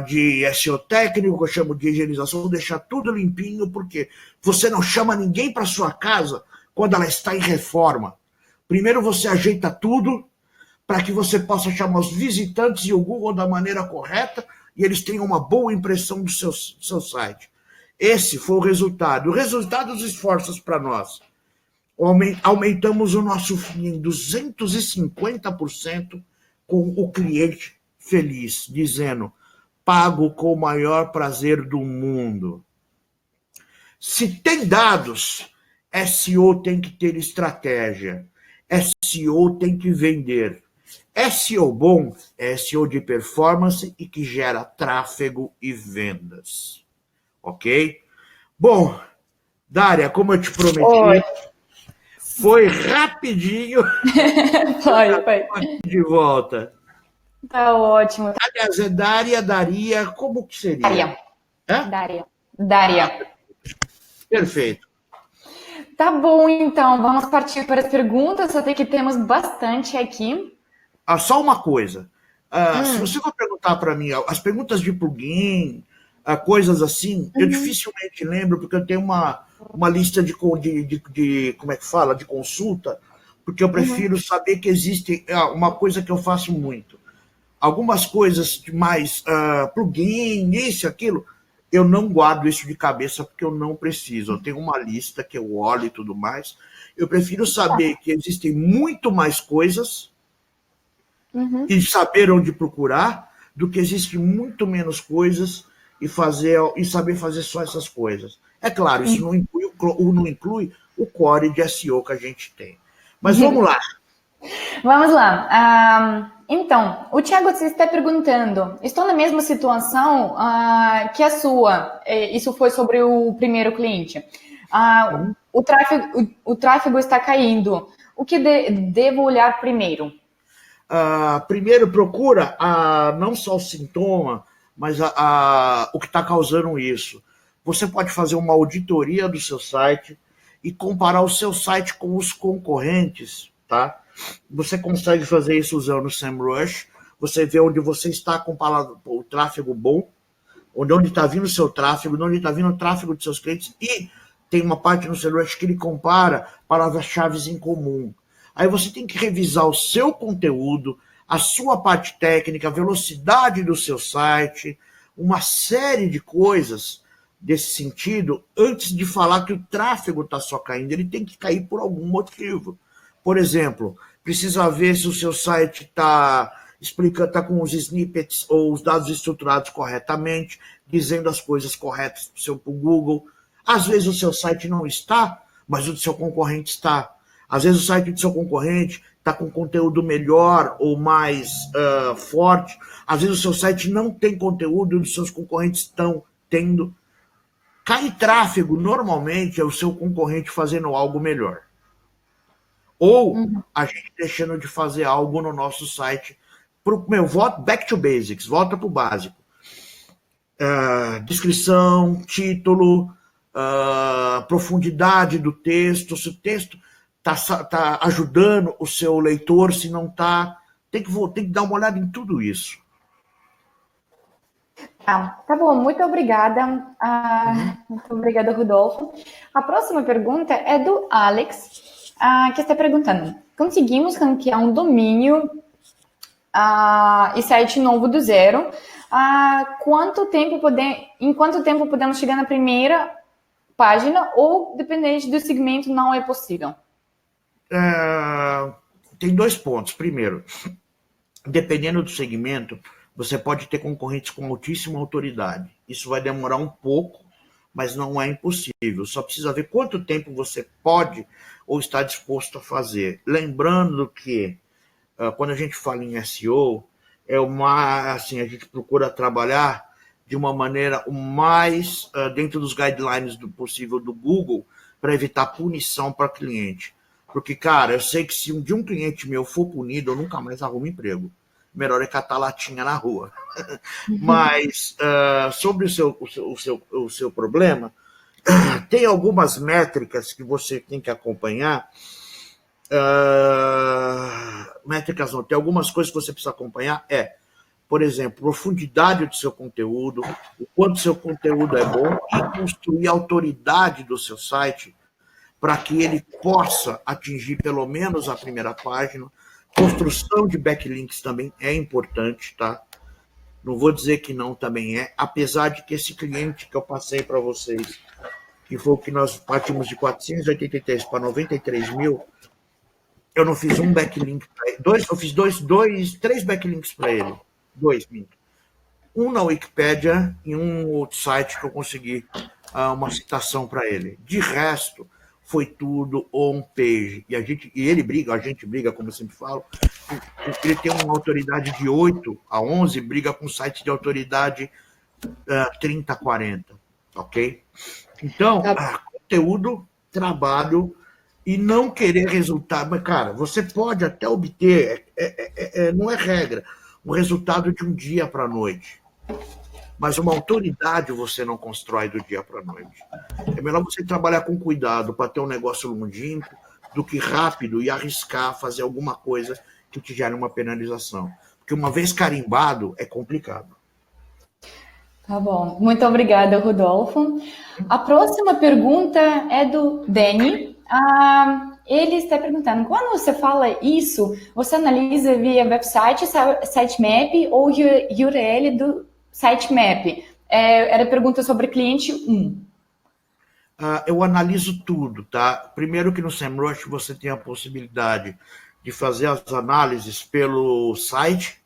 de SEO técnico, que eu chamo de higienização, deixar tudo limpinho, porque você não chama ninguém para sua casa quando ela está em reforma. Primeiro você ajeita tudo para que você possa chamar os visitantes e o Google da maneira correta e eles tenham uma boa impressão do seu site. Esse foi o resultado. O resultado dos esforços para nós. Aumentamos o nosso FII em 250% com o cliente feliz, dizendo, pago com o maior prazer do mundo. Se tem dados, SEO tem que ter estratégia. SEO tem que vender. SEO bom é SEO de performance e que gera tráfego e vendas. Ok? Bom, Dária, como eu te prometi, foi rapidinho. Foi. De volta. Tá ótimo. Aliás, é Daria, como que seria? Dária. Perfeito. Tá bom, então, vamos partir para as perguntas, até que temos bastante aqui. Só uma coisa. Se você for perguntar para mim, as perguntas de plugin, coisas assim, eu dificilmente lembro, porque eu tenho uma lista de como é que fala, de consulta, porque eu prefiro saber que existe uma coisa que eu faço muito. Algumas coisas mais plugin, isso, aquilo, eu não guardo isso de cabeça porque eu não preciso. Eu tenho uma lista que eu olho e tudo mais. Eu prefiro saber que existem muito mais coisas e saber onde procurar do que existem muito menos coisas e saber fazer só essas coisas. É claro, isso não inclui o core de SEO que a gente tem. Mas vamos lá. Vamos lá. Então, o Thiago está perguntando, estou na mesma situação que a sua, isso foi sobre o primeiro cliente. O tráfego está caindo, o que devo olhar primeiro? Primeiro procura não só o sintoma, mas o que está causando isso. Você pode fazer uma auditoria do seu site e comparar o seu site com os concorrentes, tá? Você consegue fazer isso usando o SEMrush. Você vê onde você está com o tráfego bom, onde está vindo o seu tráfego, onde está vindo o tráfego de seus clientes, e tem uma parte no SEMrush que ele compara palavras-chave em comum. Aí você tem que revisar o seu conteúdo, a sua parte técnica, a velocidade do seu site, uma série de coisas desse sentido, antes de falar que o tráfego está só caindo, ele tem que cair por algum motivo. Por exemplo, precisa ver se o seu site está com os snippets ou os dados estruturados corretamente, dizendo as coisas corretas para o Google. Às vezes o seu site não está, mas o do seu concorrente está. Às vezes o site do seu concorrente está com conteúdo melhor ou mais forte. Às vezes o seu site não tem conteúdo e os seus concorrentes estão tendo. Cai tráfego, normalmente, é o seu concorrente fazendo algo melhor. Ou a gente deixando de fazer algo no nosso site. Back to basics, volta para o básico. Descrição, título, profundidade do texto, se o texto está ajudando o seu leitor, se não está, tem que dar uma olhada em tudo isso. Tá bom, muito obrigada. Muito obrigada, Rodolfo. A próxima pergunta é do Alex, que está perguntando: conseguimos ranquear um domínio e site novo do zero? Em quanto tempo podemos chegar na primeira página, ou dependente do segmento não é possível? Tem 2 pontos. Primeiro, dependendo do segmento, você pode ter concorrentes com altíssima autoridade. Isso vai demorar um pouco, mas não é impossível. Só precisa ver quanto tempo você pode ou está disposto a fazer. Lembrando que, quando a gente fala em SEO, a gente procura trabalhar de uma maneira o mais dentro dos guidelines do possível do Google, para evitar punição para cliente. Porque, cara, eu sei que se um dia um cliente meu for punido, eu nunca mais arrumo emprego. Melhor é catar latinha na rua. Mas, sobre o seu problema, tem algumas métricas que você tem que acompanhar. Métricas não, tem algumas coisas que você precisa acompanhar. Por exemplo, profundidade do seu conteúdo, o quanto seu conteúdo é bom, e construir a autoridade do seu site para que ele possa atingir pelo menos a primeira página. Construção de backlinks também é importante, tá? Não vou dizer que não também é, apesar de que esse cliente que eu passei para vocês, que foi o que nós partimos de 483 para 93 mil, eu não fiz um backlink para ele. Eu fiz 3 backlinks para ele. 2, minto. Um na Wikipédia e um outro site que eu consegui uma citação para ele. De resto, foi tudo on-page. E a gente briga, como eu sempre falo, ele tem uma autoridade de 8 a 11, briga com site de autoridade 30 a 40, ok? Então, conteúdo, trabalho e não querer resultado. Mas, cara, você pode até obter, não é regra, o resultado de um dia para a noite. Mas uma autoridade você não constrói do dia para a noite. É melhor você trabalhar com cuidado para ter um negócio longínquo do que rápido e arriscar fazer alguma coisa que te gere uma penalização. Porque uma vez carimbado, é complicado. Tá bom. Muito obrigada, Rodolfo. A próxima pergunta é do Danny. Ele está perguntando: quando você fala isso, você analisa via website, sitemap ou URL do sitemap? Era pergunta sobre cliente 1. Eu analiso tudo, tá? Primeiro que no SEMrush você tem a possibilidade de fazer as análises pelo site.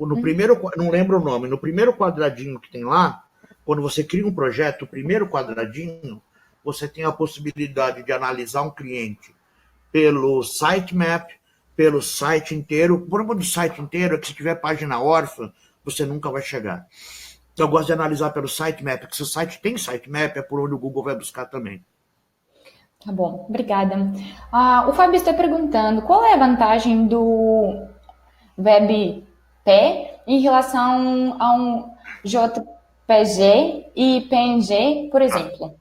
No primeiro, não lembro o nome, no primeiro quadradinho que tem lá, quando você cria um projeto, o primeiro quadradinho, você tem a possibilidade de analisar um cliente pelo sitemap, pelo site inteiro. O problema do site inteiro é que se tiver página órfã, você nunca vai chegar. Eu gosto de analisar pelo sitemap, porque se o site tem sitemap, é por onde o Google vai buscar também. Tá bom, obrigada. O Fábio está perguntando: qual é a vantagem do WebP em relação a um JPG e PNG, por exemplo?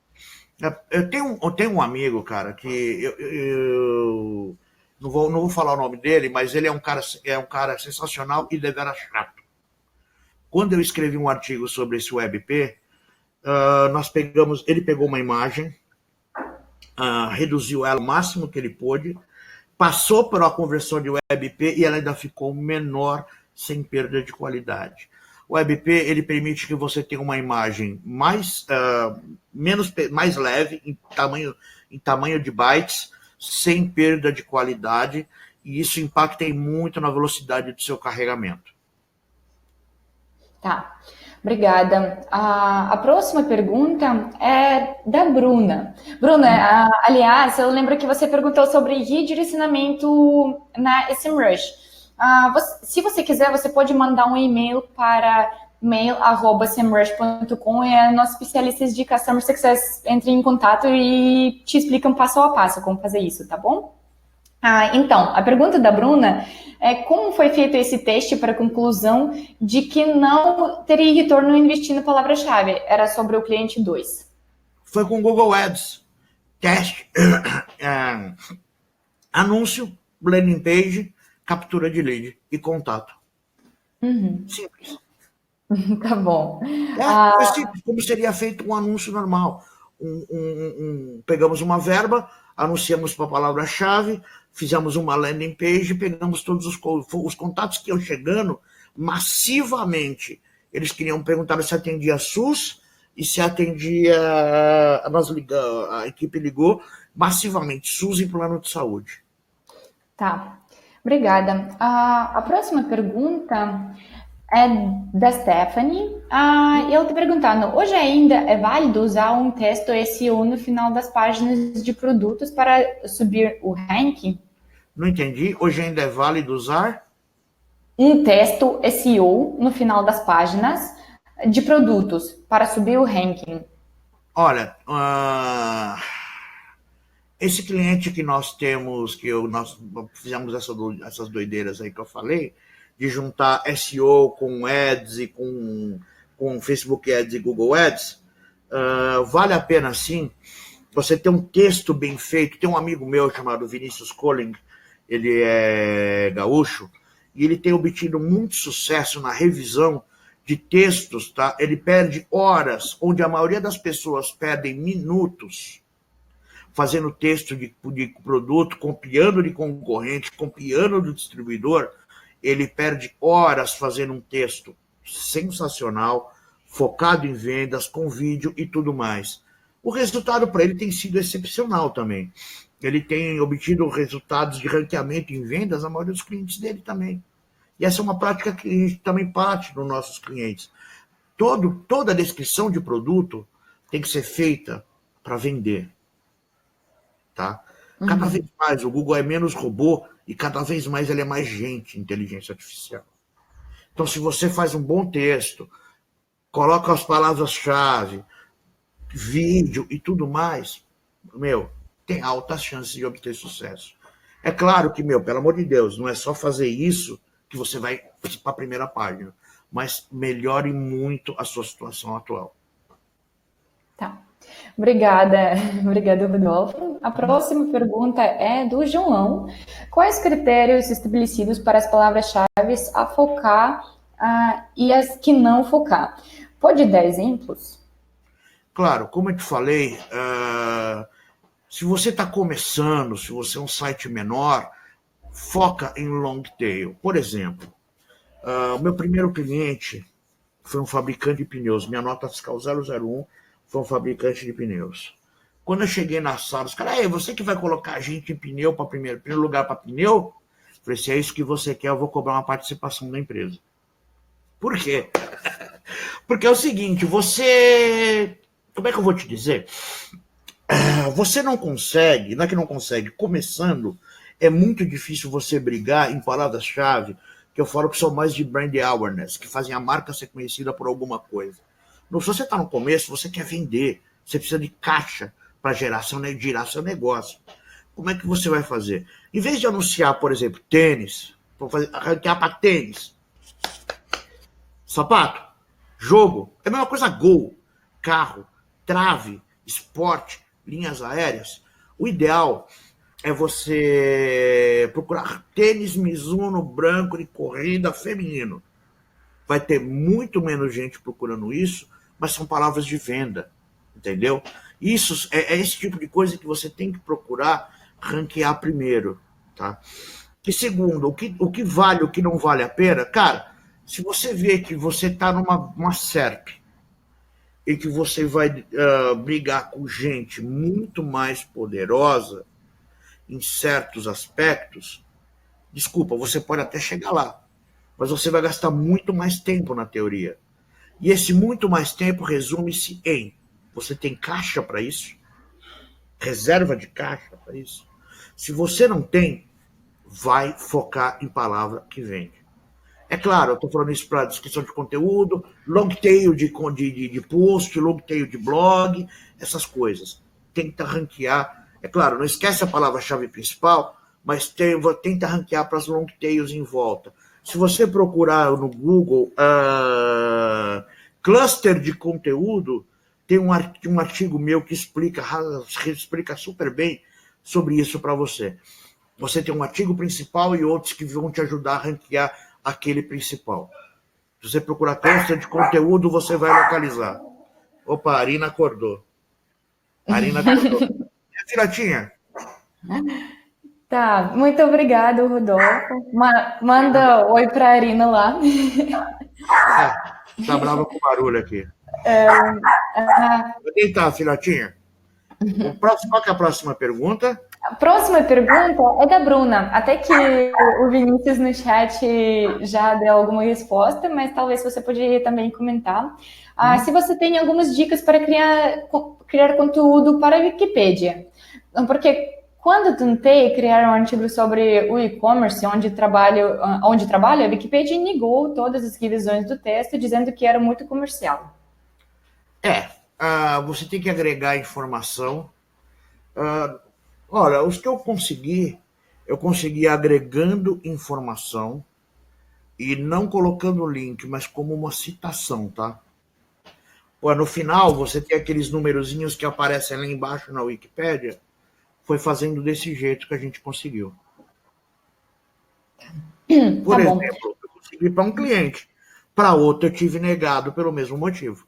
Eu tenho um amigo, cara, que eu não vou falar o nome dele, mas ele é um cara sensacional e deveras chato. Quando eu escrevi um artigo sobre esse WebP, ele pegou uma imagem, reduziu ela o máximo que ele pôde, passou pela conversão de WebP e ela ainda ficou menor, sem perda de qualidade. O WebP ele permite que você tenha uma imagem mais leve em tamanho de bytes, sem perda de qualidade, e isso impacta muito na velocidade do seu carregamento. Tá, obrigada. A próxima pergunta é da Bruna. Bruna, aliás, eu lembro que você perguntou sobre redirecionamento na SEMrush. Se você quiser, você pode mandar um e-mail para mail@semrush.com e a nossos especialistas de Customer Success entrem em contato e te explicam passo a passo como fazer isso, tá bom? Então, a pergunta da Bruna é como foi feito esse teste para a conclusão de que não teria retorno investindo palavra-chave? Era sobre o cliente 2. Foi com o Google Ads. Teste, anúncio, landing page, captura de lead e contato. Simples. Tá bom. Foi simples, como seria feito um anúncio normal. Pegamos uma verba, anunciamos para a palavra-chave, fizemos uma landing page, pegamos todos os contatos que iam chegando massivamente. Eles queriam perguntar se atendia SUS e se atendia. A equipe ligou massivamente, SUS e plano de saúde. Tá, obrigada. A próxima pergunta é da Stephanie. Eu te perguntando, hoje ainda é válido usar um texto SEO no final das páginas de produtos para subir o ranking? Não entendi. Hoje ainda é válido usar? Um texto SEO no final das páginas de produtos para subir o ranking. Olha, esse cliente que nós temos, nós fizemos essas doideiras aí que eu falei, de juntar SEO com Ads e com Facebook Ads e Google Ads, vale a pena sim você ter um texto bem feito. Tem um amigo meu chamado Vinícius Colling, ele é gaúcho, e ele tem obtido muito sucesso na revisão de textos, tá? Ele perde horas, onde a maioria das pessoas perdem minutos fazendo texto de produto, copiando de concorrente, copiando do distribuidor. Ele perde horas fazendo um texto sensacional, focado em vendas, com vídeo e tudo mais. O resultado para ele tem sido excepcional também. Ele tem obtido resultados de ranqueamento em vendas, a maioria dos clientes dele também. E essa é uma prática que a gente também parte dos nossos clientes. Toda a descrição de produto tem que ser feita para vender. Tá? Cada vez mais o Google é menos robô e cada vez mais ele é mais gente, inteligência artificial. Então, se você faz um bom texto, coloca as palavras-chave, vídeo e tudo mais, tem altas chances de obter sucesso. É claro que, pelo amor de Deus, não é só fazer isso que você vai para a primeira página, mas melhore muito a sua situação atual. Tá. Obrigada, Rodolfo. A próxima pergunta é do João. Quais critérios estabelecidos para as palavras-chave a focar e as que não focar? Pode dar exemplos? Claro, como eu te falei, se você está começando, se você é um site menor, foca em long tail. Por exemplo, o meu primeiro cliente foi um fabricante de pneus. Minha nota fiscal 001 foi um fabricante de pneus. Quando eu cheguei na sala, os caras, você que vai colocar a gente em pneu para primeiro lugar para pneu? Eu falei, se é isso que você quer, eu vou cobrar uma participação da empresa. Por quê? Porque é o seguinte, como é que eu vou te dizer? Você não consegue, não é que não consegue, começando, é muito difícil você brigar em palavras-chave, que eu falo que são mais de brand awareness, que fazem a marca ser conhecida por alguma coisa. Se você está no começo, você quer vender, você precisa de caixa para girar seu negócio. Como é que você vai fazer? Em vez de anunciar, por exemplo, tênis, arrancar para tênis, sapato, jogo, é a mesma coisa gol, carro, trave, esporte, linhas aéreas. O ideal é você procurar tênis Mizuno branco de corrida feminino. Vai ter muito menos gente procurando isso, mas são palavras de venda, entendeu? Isso é esse tipo de coisa que você tem que procurar ranquear primeiro, tá? E segundo, o que vale, o que não vale a pena, cara, Se você vê que você está numa SERP e que você vai brigar com gente muito mais poderosa em certos aspectos, desculpa, você pode até chegar lá, mas você vai gastar muito mais tempo na teoria. E esse muito mais tempo resume-se em: você tem caixa para isso? Reserva de caixa para isso? Se você não tem, vai focar em palavra que vende. É claro, eu estou falando isso para descrição de conteúdo, long tail de post, long tail de blog, essas coisas. Tenta ranquear. É claro, não esquece a palavra-chave principal, mas tenta ranquear para as long tails em volta. Se você procurar no Google cluster de conteúdo, tem um artigo meu que explica super bem sobre isso para você. Você tem um artigo principal e outros que vão te ajudar a ranquear aquele principal. Se você procurar cluster de conteúdo, você vai localizar. Opa, a Arina acordou. A Arina acordou. É, Firatinha? Tá, muito obrigado, Rodolfo. Manda oi para a Arina lá. Tá brava com o barulho aqui. Vou deitar, Firatinha. Qual que é a próxima pergunta? A próxima pergunta é da Bruna. Até que o Vinícius no chat já deu alguma resposta, mas talvez você poderia também comentar. Se você tem algumas dicas para criar conteúdo para a Wikipédia. Porque quando tentei criar um artigo sobre o e-commerce, onde trabalho, a Wikipédia negou todas as revisões do texto, dizendo que era muito comercial. Você tem que agregar informação. Olha, os que eu consegui agregando informação e não colocando link, mas como uma citação, tá? No final, você tem aqueles numerozinhos que aparecem lá embaixo na Wikipédia. Foi fazendo desse jeito que a gente conseguiu. Por exemplo, eu consegui para um cliente. Para outro, eu tive negado pelo mesmo motivo.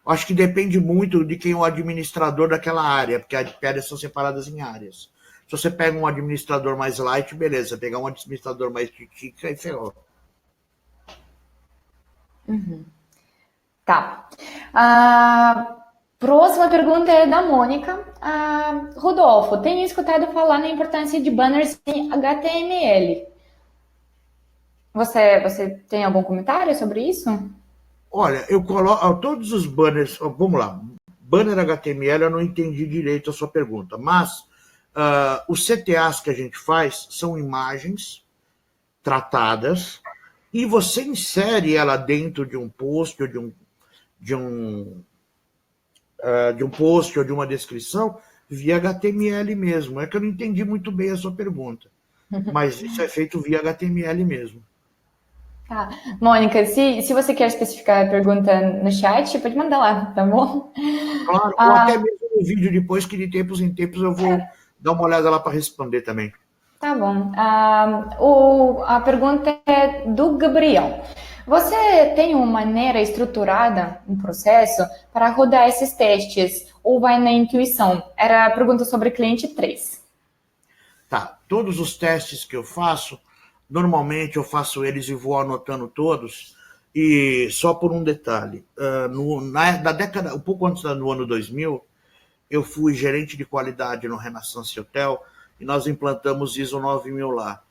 Acho que depende muito de quem é o administrador daquela área, porque as Wikipédias são separadas em áreas. Se você pega um administrador mais light, beleza. Se pegar um administrador mais titica, aí ferrou. Tá. Próxima pergunta é da Mônica. Rodolfo, tenho escutado falar na importância de banners em HTML. Você tem algum comentário sobre isso? Olha, eu coloco todos os banners. Vamos lá. Banner HTML, eu não entendi direito a sua pergunta, mas os CTAs que a gente faz são imagens tratadas e você insere ela dentro de um post ou de um post ou de uma descrição via HTML mesmo. É que eu não entendi muito bem a sua pergunta, mas isso é feito via HTML mesmo. Tá. Mônica, se você quer especificar a pergunta no chat, pode mandar lá, tá bom? Claro, ou até mesmo no vídeo depois, que de tempos em tempos eu vou dar uma olhada lá para responder também. Tá bom. A pergunta é do Gabriel. Você tem uma maneira estruturada, um processo, para rodar esses testes ou vai na intuição? Era a pergunta sobre cliente 3. Tá, todos os testes que eu faço, normalmente eu faço eles e vou anotando todos, e só por um detalhe. Na década, um pouco antes do ano 2000, eu fui gerente de qualidade no Renaissance Hotel e nós implantamos ISO 9000 lá.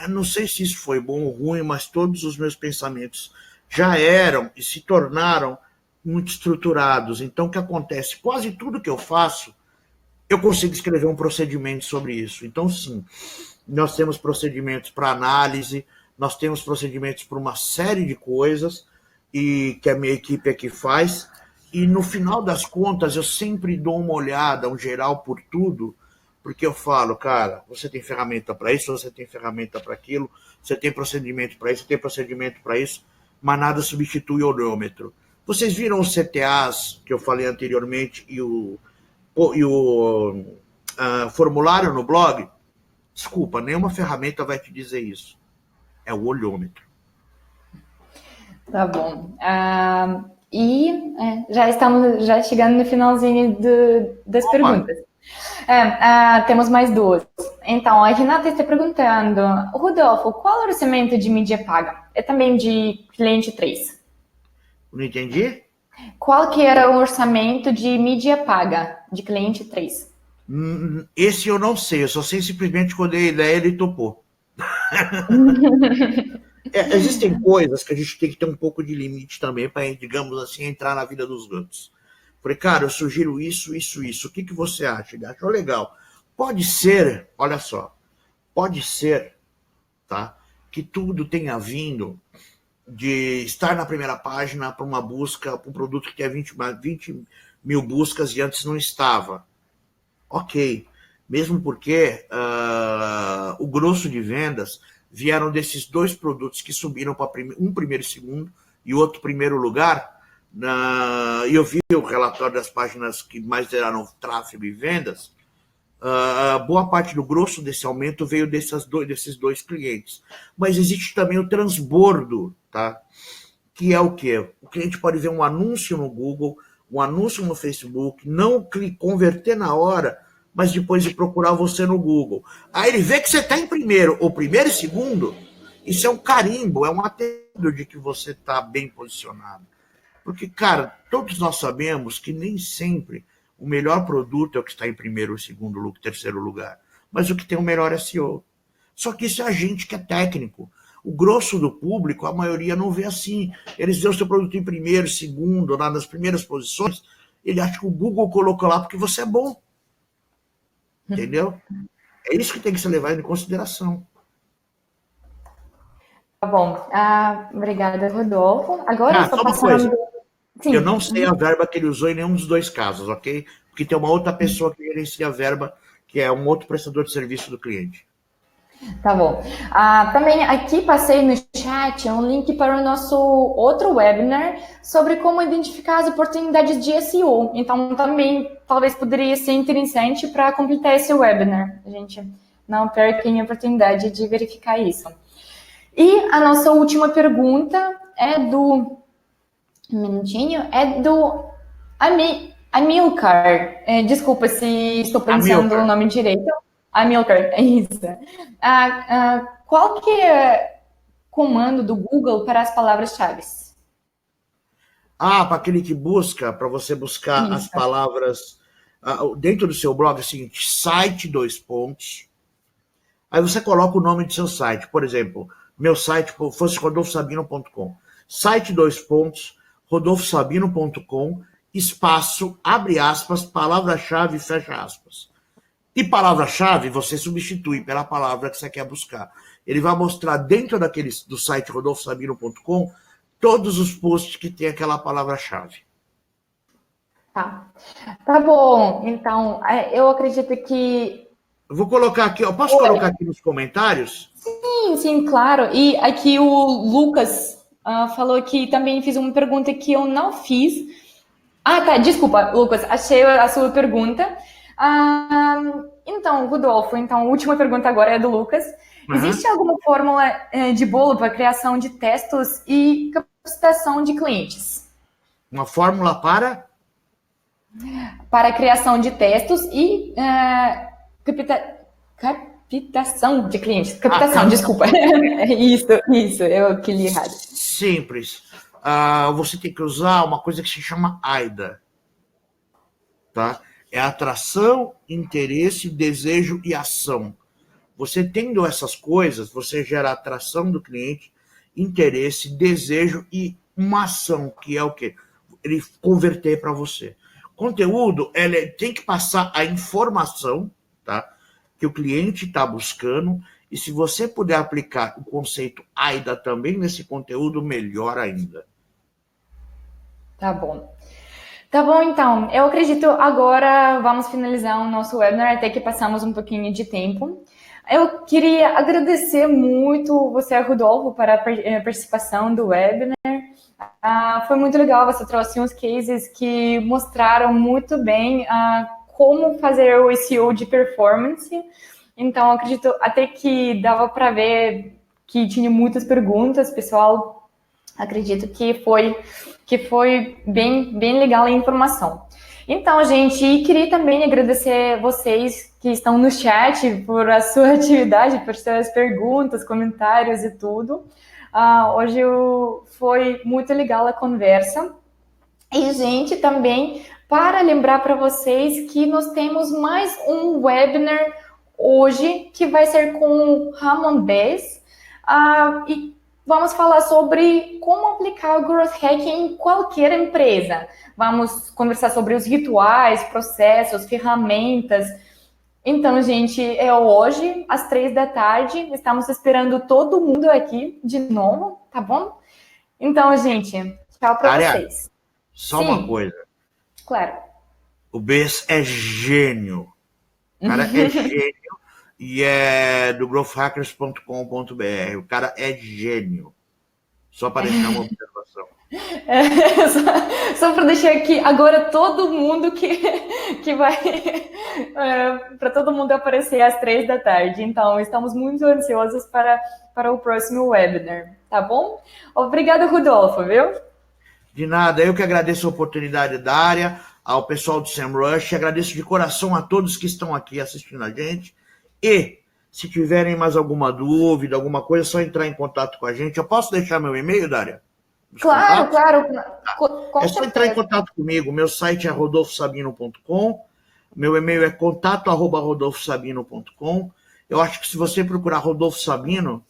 Não sei se isso foi bom ou ruim, mas todos os meus pensamentos já eram e se tornaram muito estruturados. Então, o que acontece? Quase tudo que eu faço, eu consigo escrever um procedimento sobre isso. Então, sim, nós temos procedimentos para análise, nós temos procedimentos para uma série de coisas e que a minha equipe aqui faz. E no final das contas, eu sempre dou uma olhada, um geral por tudo, porque eu falo, cara, você tem ferramenta para isso, você tem ferramenta para aquilo, você tem procedimento para isso, você tem procedimento para isso, mas nada substitui o olhômetro. Vocês viram os CTAs que eu falei anteriormente e o formulário no blog? Desculpa, nenhuma ferramenta vai te dizer isso. É o olhômetro. Tá bom. Já estamos chegando no finalzinho das perguntas. Temos mais duas. Então, a Renata está perguntando, Rodolfo, qual é o orçamento de mídia paga? É também de cliente 3. Não entendi? Qual que era o orçamento de mídia paga de cliente 3? Esse eu não sei, eu só sei simplesmente quando dei a ideia ele topou. Existem coisas que a gente tem que ter um pouco de limite também para, digamos assim, entrar na vida dos outros. Falei, cara, eu sugiro isso, isso, isso. O que, que você acha? Ele achou legal. Pode ser, olha só, pode ser, tá, que tudo tenha vindo de estar na primeira página para uma busca, para um produto que tem 20 mil buscas e antes não estava. Ok. Mesmo porque o grosso de vendas vieram desses dois produtos que subiram para um primeiro e segundo e outro primeiro lugar. E eu vi o relatório das páginas que mais geraram tráfego e vendas. Boa parte do grosso desse aumento veio desses dois clientes. Mas existe também o transbordo, tá? Que é o quê? O cliente pode ver um anúncio no Google, um anúncio no Facebook, não converter na hora, mas depois de procurar você no Google. Aí ele vê que você está em primeiro, ou primeiro e segundo, isso é um carimbo, é um atestado de que você está bem posicionado. Porque, cara, todos nós sabemos que nem sempre o melhor produto é o que está em primeiro, segundo, terceiro lugar. Mas o que tem o melhor SEO. Só que isso é a gente que é técnico. O grosso do público, a maioria não vê assim. Eles veem o seu produto em primeiro, segundo, lá nas primeiras posições, ele acha que o Google colocou lá porque você é bom. Entendeu? É isso que tem que ser levado em consideração. Tá bom. Obrigada, Rodolfo. Agora eu estou só uma passando... coisa. Sim. Eu não sei a verba que ele usou em nenhum dos dois casos, ok? Porque tem uma outra pessoa que gerencia a verba, que é um outro prestador de serviço do cliente. Tá bom. Também aqui passei no chat um link para o nosso outro webinar sobre como identificar as oportunidades de SEO. Então, também talvez poderia ser interessante para completar esse webinar. A gente não perca a oportunidade de verificar isso. E a nossa última pergunta é do... Um minutinho. É do Amilcar. Desculpa se estou pronunciando o nome direito. Amilcar, é isso. Qual que é o comando do Google para as palavras-chave? Para aquele que busca, para você buscar isso. As palavras dentro do seu blog, é o seguinte, site, 2 pontos. Aí você coloca o nome do seu site. Por exemplo, meu site fosse rodolfosabino.com. Site, 2 pontos, rodolfosabino.com, espaço, abre aspas, palavra-chave, fecha aspas. E palavra-chave você substitui pela palavra que você quer buscar. Ele vai mostrar dentro do site rodolfosabino.com todos os posts que tem aquela palavra-chave. Tá bom. Então, eu acredito que... Eu vou colocar aqui, posso colocar aqui nos comentários? Sim, claro. E aqui o Lucas falou que também fiz uma pergunta que eu não fiz. Tá, desculpa, Lucas, achei a sua pergunta. Então, Rodolfo, a última pergunta agora é do Lucas. Existe alguma fórmula de bolo para criação de textos e capacitação de clientes? Uma fórmula para? Para a criação de textos e captação de clientes. Captação, desculpa. Isso, eu que li errado. Simples. Você tem que usar uma coisa que se chama AIDA. Tá? É atração, interesse, desejo e ação. Você tendo essas coisas, você gera atração do cliente, interesse, desejo e uma ação, que é o quê? Ele converter para você. Conteúdo, ele tem que passar a informação, tá? Que o cliente está buscando, e se você puder aplicar o conceito AIDA também nesse conteúdo, melhor ainda. Tá bom. Tá bom, então. Eu acredito agora vamos finalizar o nosso webinar, até que passamos um pouquinho de tempo. Eu queria agradecer muito você, Rodolfo, para a participação do webinar. Foi muito legal, você trouxe uns cases que mostraram muito bem como fazer o SEO de performance. Então, acredito até que dava para ver que tinha muitas perguntas, pessoal. Acredito que foi bem legal a informação. Então, gente, queria também agradecer vocês que estão no chat por a sua atividade, por suas perguntas, comentários e tudo. Hoje foi muito legal a conversa. E, gente, também para lembrar para vocês que nós temos mais um webinar hoje, que vai ser com o Ramon Bez, e vamos falar sobre como aplicar o Growth Hacking em qualquer empresa. Vamos conversar sobre os rituais, processos, ferramentas. Então, gente, é hoje, às 3 da tarde. Estamos esperando todo mundo aqui de novo, tá bom? Então, gente, tchau para vocês. Só uma coisa. Claro. O Bez é gênio. O cara é gênio e é do growthhackers.com.br. O cara é gênio. Só para deixar uma observação. Só para deixar aqui, agora todo mundo que vai... para todo mundo aparecer às 3 da tarde. Então, estamos muito ansiosos para o próximo webinar, tá bom? Obrigada, Rodolfo, viu? De nada, eu que agradeço a oportunidade da área, ao pessoal do SEMrush, agradeço de coração a todos que estão aqui assistindo a gente. E, se tiverem mais alguma dúvida, alguma coisa, é só entrar em contato com a gente. Eu posso deixar meu e-mail, Dária? Claro, claro. É só entrar em contato comigo. Meu site é rodolfosabino.com. Meu e-mail é contato@rodolfosabino.com. Eu acho que se você procurar Rodolfo Sabino,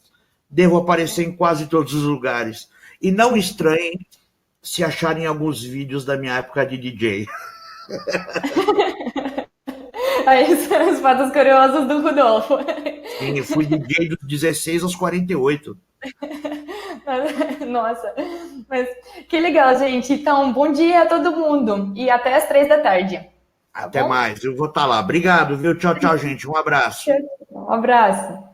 devo aparecer em quase todos os lugares. E não estranhem se acharem alguns vídeos da minha época de DJ. Aí são os fatos curiosos do Rodolfo. Sim, eu fui DJ dos 16 aos 48. Nossa, mas que legal, gente. Então, bom dia a todo mundo e até às 3 da tarde. Até mais, eu vou estar lá. Obrigado, viu? Tchau, tchau, gente. Um abraço. Um abraço.